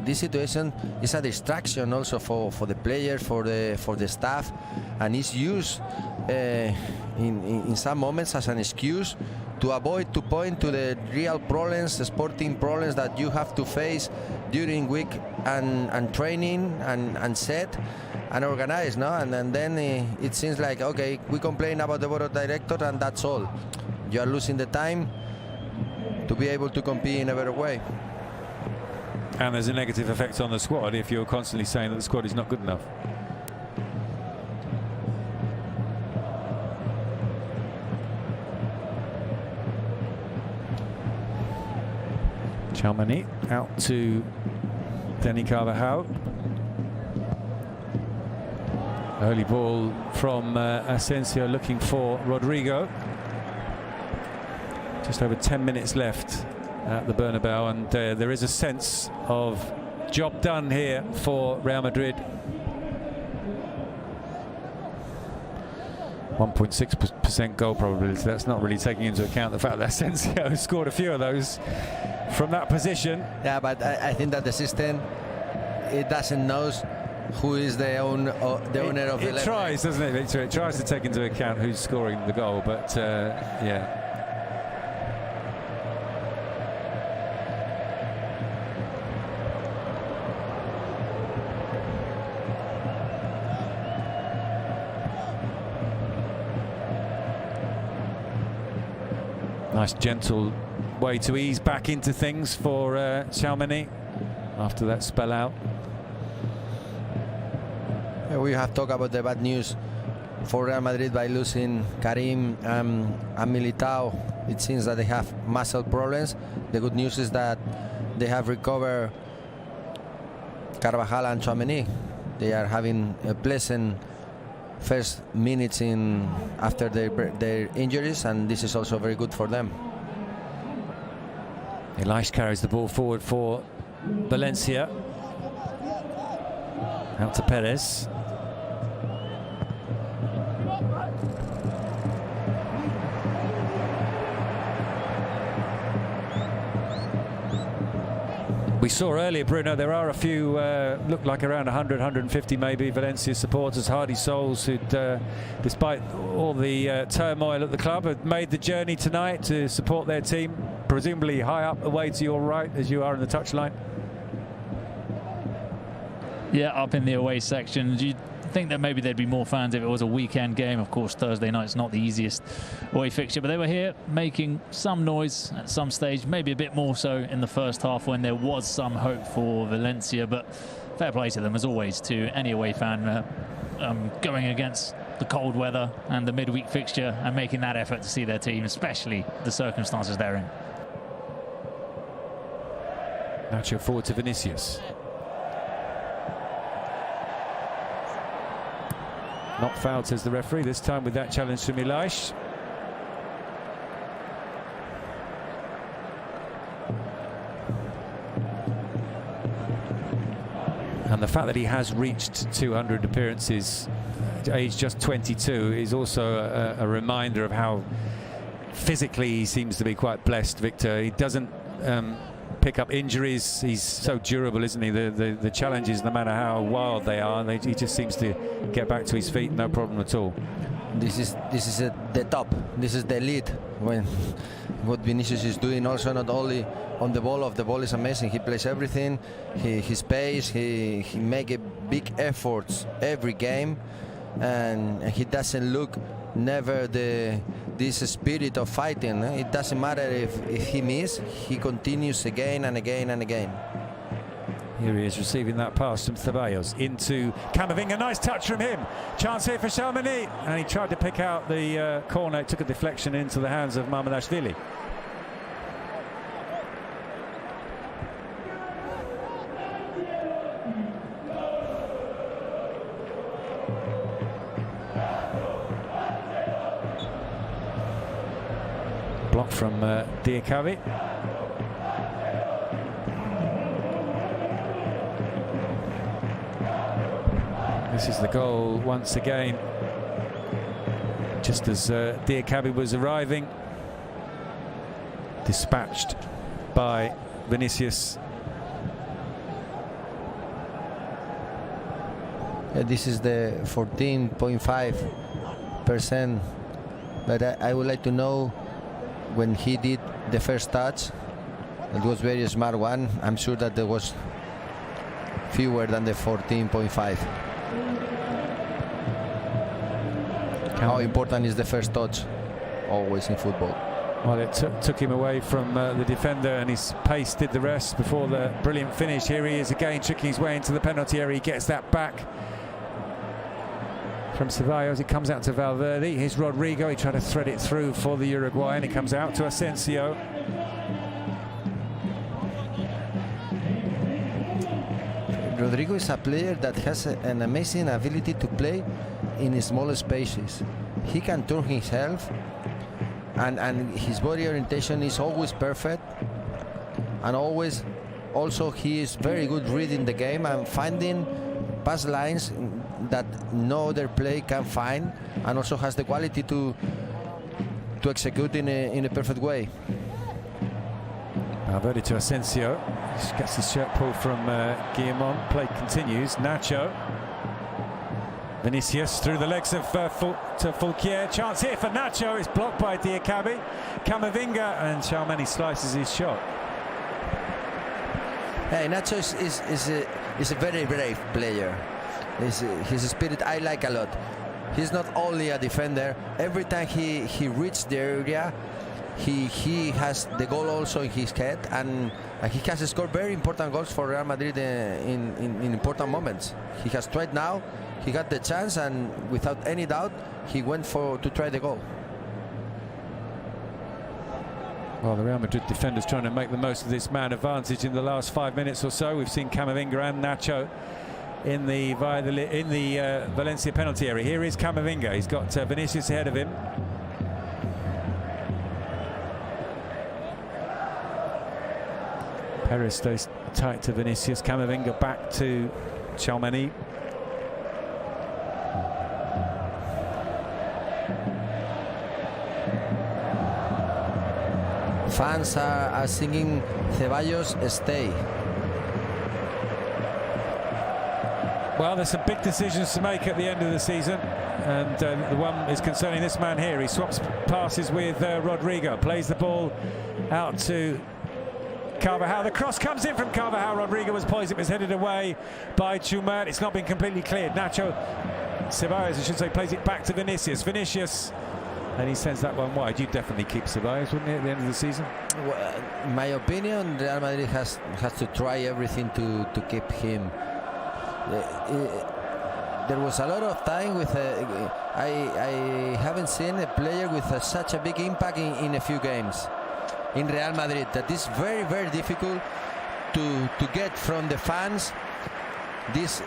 this situation is a distraction also for the players, for the staff, and is used in some moments as an excuse to avoid to point to the real problems, the sporting problems that you have to face during week and training and set and organize, no? And then it seems like, okay, we complain about the board of directors and that's all. You are losing the time to be able to compete in a better way.
And there's a negative effect on the squad if you're constantly saying that the squad is not good enough. Chalmany out to Dani Carvajal. Early ball from Asensio looking for Rodrigo. Just over 10 minutes left at the Bernabeu, and there is a sense of job done here for Real Madrid. 1.6% goal probability. That's not really taking into account the fact that Asensio scored a few of those from that position.
Yeah, but I think that the system, it doesn't know who is the owner of the level.
It tries, doesn't it, Victor? It tries to take into account who's scoring the goal, but yeah. Nice gentle way to ease back into things for Chalmany after that spell out.
Yeah, we have talked about the bad news for Real Madrid by losing Karim and Militao. It seems that they have muscle problems. The good news is that they have recovered Carvajal and Tchouaméni. They are having a pleasant first minutes after their injuries, and this is also very good for them.
Elish carries the ball forward for Valencia. Out to Perez. We saw earlier, Bruno, there are a few, look like around 100, 150 maybe, Valencia supporters, hardy souls who, despite all the turmoil at the club, have made the journey tonight to support their team, presumably high up away to your right as you are in the touchline.
Yeah, up in the away section. Do you think that maybe there'd be more fans if it was a weekend game? Of course, Thursday night's not the easiest away fixture, but they were here making some noise at some stage, maybe a bit more so in the first half when there was some hope for Valencia. But fair play to them, as always, to any away fan going against the cold weather and the midweek fixture and making that effort to see their team, especially the circumstances they're in.
Nacho forward to Vinicius. Not fouled, says the referee, this time with that challenge to Elish. And the fact that he has reached 200 appearances, age just 22, is also a reminder of how physically he seems to be quite blessed, Victor. He doesn't pick up injuries. He's so durable, isn't he? The challenges, no matter how wild they are, he just seems to get back to his feet, no problem at all.
This is the top. This is the elite. When what Vinicius is doing, also not only on the ball. Off the ball is amazing. He plays everything. His pace. He make big efforts every game, and he doesn't look never the this spirit of fighting. It doesn't matter if he misses, he continues again and again and again.
Here he is receiving that pass from Ceballos into Camavinga. Nice touch from him. Chance here for Shalmani. And he tried to pick out the corner. It took a deflection into the hands of Mamardashvili. Block from Diakabi. This is the goal once again, just as Diakabi was arriving, dispatched by Vinicius.
This is the 14.5%, but I would like to know when he did the first touch. It was very smart one. I'm sure that there was fewer than the 14.5. How important is the first touch always in football?
Well, it took him away from the defender, and his pace did the rest before the brilliant finish. Here he is again, tricking his way into the penalty area. He gets that back from Ceballos. It comes out to Valverde. Here's Rodrigo. He tried to thread it through for the Uruguayan. It comes out to Asensio.
Rodrigo is a player that has an amazing ability to play in small spaces. He can turn himself, and his body orientation is always perfect, and always also he is very good reading the game and finding pass lines that no other play can find, and also has the quality to execute in a perfect way.
Valverde to Asensio. He gets his shirt pulled from Guillamon. Play continues. Nacho. Vinicius through the legs of to Fulquier. Chance here for Nacho. It's blocked by Diakabi. Camavinga, and Shalmani slices his shot.
Hey, Nacho is a very brave player. His spirit I like a lot. He's not only a defender. Every time he reaches the area, he has the goal also in his head, and he has scored very important goals for Real Madrid in important moments. He has tried now. He got the chance, and without any doubt, he went to try the goal.
Well, the Real Madrid defenders trying to make the most of this man advantage in the last 5 minutes or so. We've seen Camavinga and Nacho in the Valencia penalty area. Here is Camavinga. He's got Vinicius ahead of him. Perez stays tight to Vinicius. Camavinga back to Shalmani.
Fans are singing Ceballos stay.
Well, there's some big decisions to make at the end of the season, and the one is concerning this man here. He swaps passes with Rodrigo, plays the ball out to Carvajal. The cross comes in from Carvajal. Rodrigo was poised. It was headed away by Chumert. It's not been completely cleared. Nacho Ceballos, I should say, plays it back to Vinicius. Vinicius, and he sends that one wide. You'd definitely keep Ceballos, wouldn't you, at the end of the season?
Well, in my opinion, Real Madrid has to try everything to keep him. There was a lot of time with I haven't seen a player with such a big impact in a few games in Real Madrid. That is very, very difficult to get from the fans this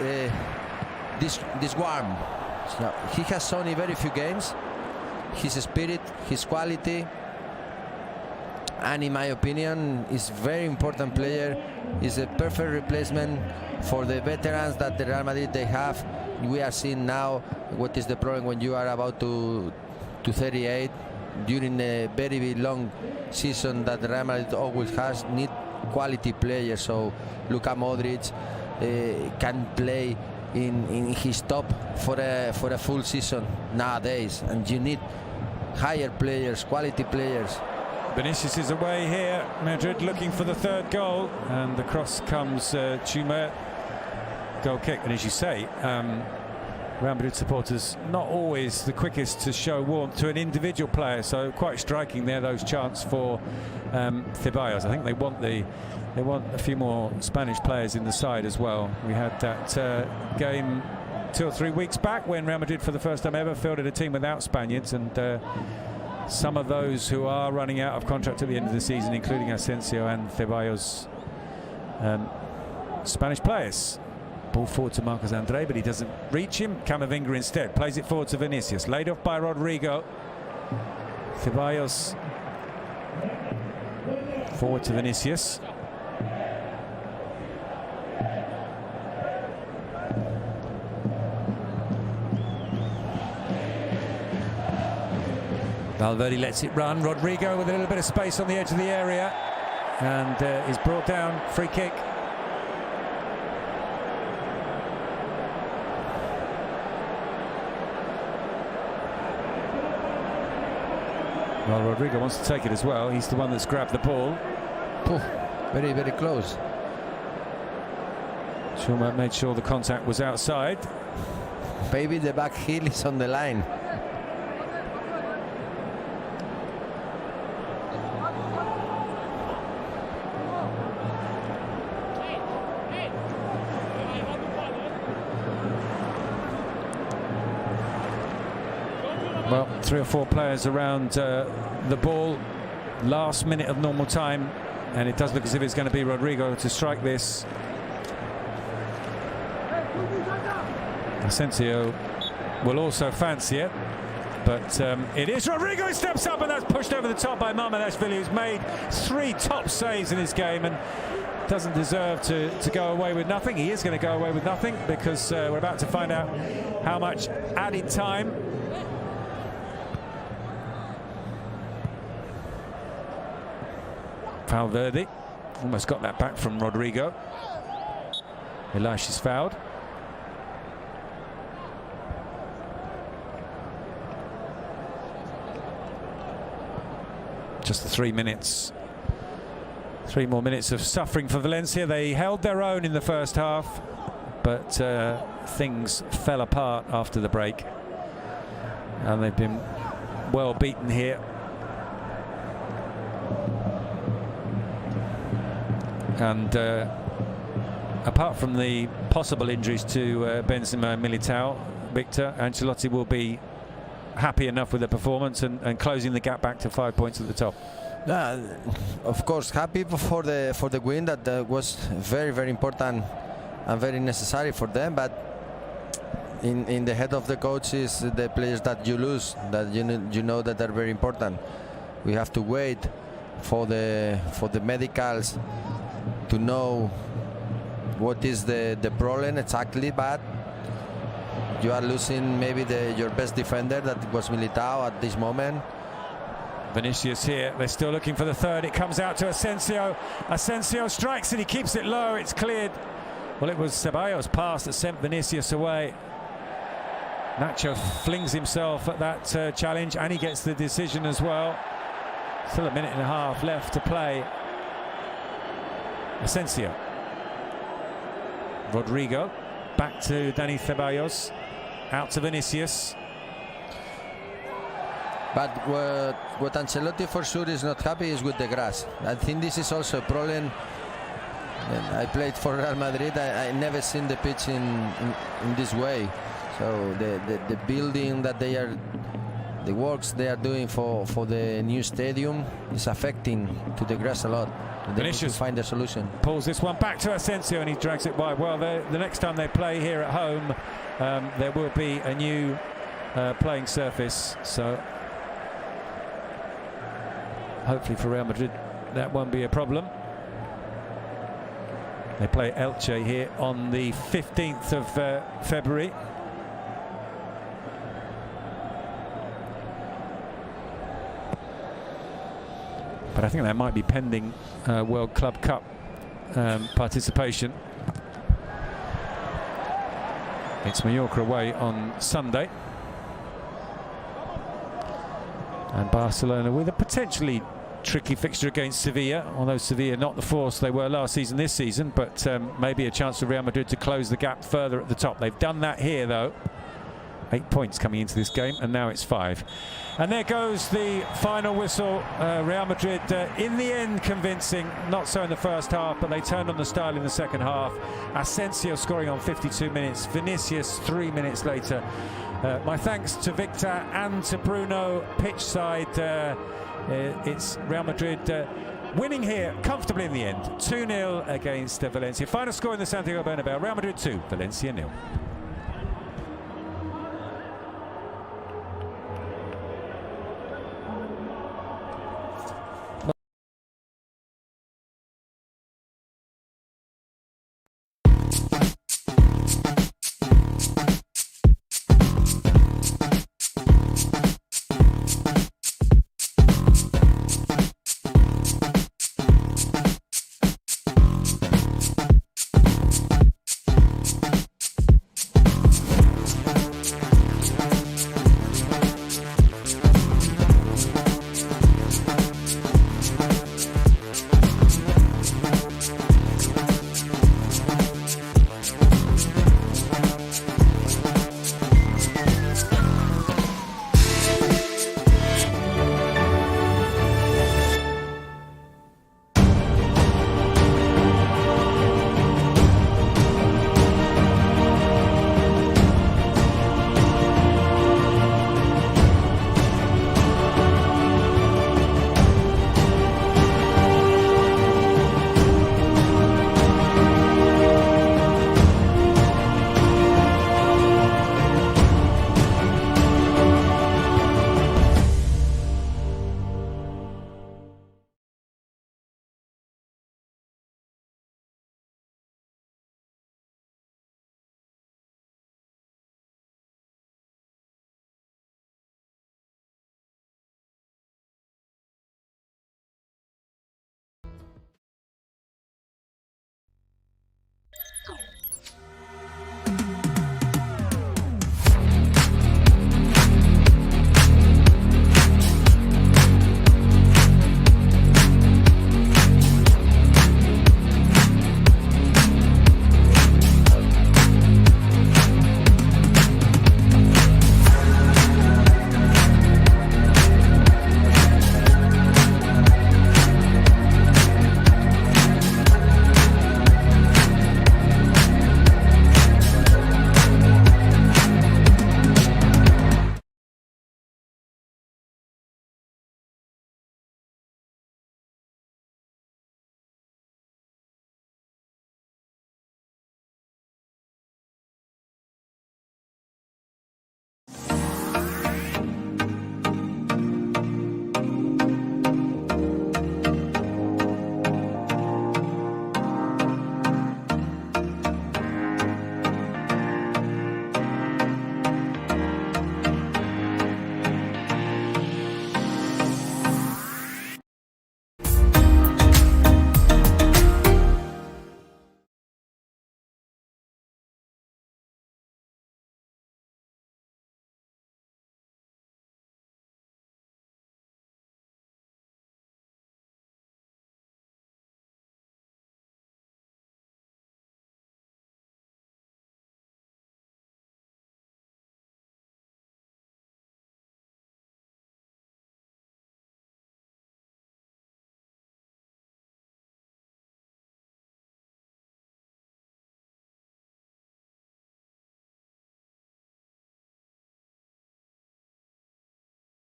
warm. So he has shown in very few games his spirit, his quality, and in my opinion is very important player. Is a perfect replacement for the veterans that the Real Madrid they have. We are seeing now what is the problem when you are about to 38 during a very long season that the Real Madrid always has. Need quality players. So Luka Modric can play in his top for a full season nowadays, and you need higher players, quality players.
Vinicius is away here. Madrid looking for the third goal, and the cross comes Chumert. Goal kick, and as you say, Real Madrid supporters not always the quickest to show warmth to an individual player, so quite striking there, those chants for Ceballos. I think they want a few more Spanish players in the side as well. We had that game 2 or 3 weeks back when Real Madrid for the first time ever fielded a team without Spaniards, and some of those who are running out of contract at the end of the season, including Asensio and Ceballos, Spanish players. Ball forward to Marcos André, but he doesn't reach him. Camavinga instead plays it forward to Vinicius, laid off by Rodrigo. Ceballos forward to Vinicius. Valverde lets it run. Rodrigo with a little bit of space on the edge of the area, and is brought down. Free kick. Well, Rodrigo wants to take it as well. He's the one that's grabbed the ball.
Very, very close.
Schulman made sure the contact was outside.
Maybe the back heel is on the line.
Well, 3 or 4 players around the ball. Last minute of normal time, and it does look as if it's going to be Rodrigo to strike this. Asensio will also fancy it, but it is Rodrigo who steps up, and that's pushed over the top by Mamardashvili, who's made 3 top saves in his game and doesn't deserve to go away with nothing. He is going to go away with nothing, because we're about to find out how much added time. Valverde almost got that back from Rodrigo. Elias is fouled. Just the 3 minutes. 3 more minutes of suffering for Valencia. They held their own in the first half, but things fell apart after the break, and they've been well beaten here. And apart from the possible injuries to Benzema and Militao, Victor, Ancelotti will be happy enough with the performance and closing the gap back to 5 points at the top.
Of course, happy for the win. That was very, very important and very necessary for them. But in the head of the coach is the players that you lose, that you know that are very important. We have to wait for the medicals to know what is the problem exactly, but you are losing maybe your best defender, that was Militao at this moment.
Vinicius here, they're still looking for the third. It comes out to Asensio. Asensio strikes it, he keeps it low, it's cleared. Well, it was Ceballos' pass that sent Vinicius away. Nacho flings himself at that challenge, and he gets the decision as well. Still a minute and a half left to play. Asensio. Rodrigo. Back to Dani Ceballos. Out to Vinicius.
But what Ancelotti for sure is not happy is with the grass. I think this is also a problem. I played for Real Madrid. I never seen the pitch in this way. So the building that they are, the works they are doing for the new stadium is affecting to the grass a lot. They need to find a solution.
Pulls this one back to Asensio, and he drags it wide. Well, the next time they play here at home, there will be a new playing surface. So hopefully for Real Madrid that won't be a problem. They play Elche here on the 15th of February. But I think that might be pending World Club Cup participation. It's Mallorca away on Sunday. And Barcelona with a potentially tricky fixture against Sevilla, although Sevilla not the force they were last season this season, but maybe a chance for Real Madrid to close the gap further at the top. They've done that here though. 8 points coming into this game, and now it's 5. And there goes the final whistle. Real Madrid, in the end, convincing. Not so in the first half, but they turned on the style in the second half. Asensio scoring on 52 minutes. Vinicius 3 minutes later. My thanks to Victor and to Bruno. Pitch side, it's Real Madrid winning here comfortably in the end. 2-0 against Valencia. Final score in the Santiago Bernabeu. Real Madrid 2, Valencia 0.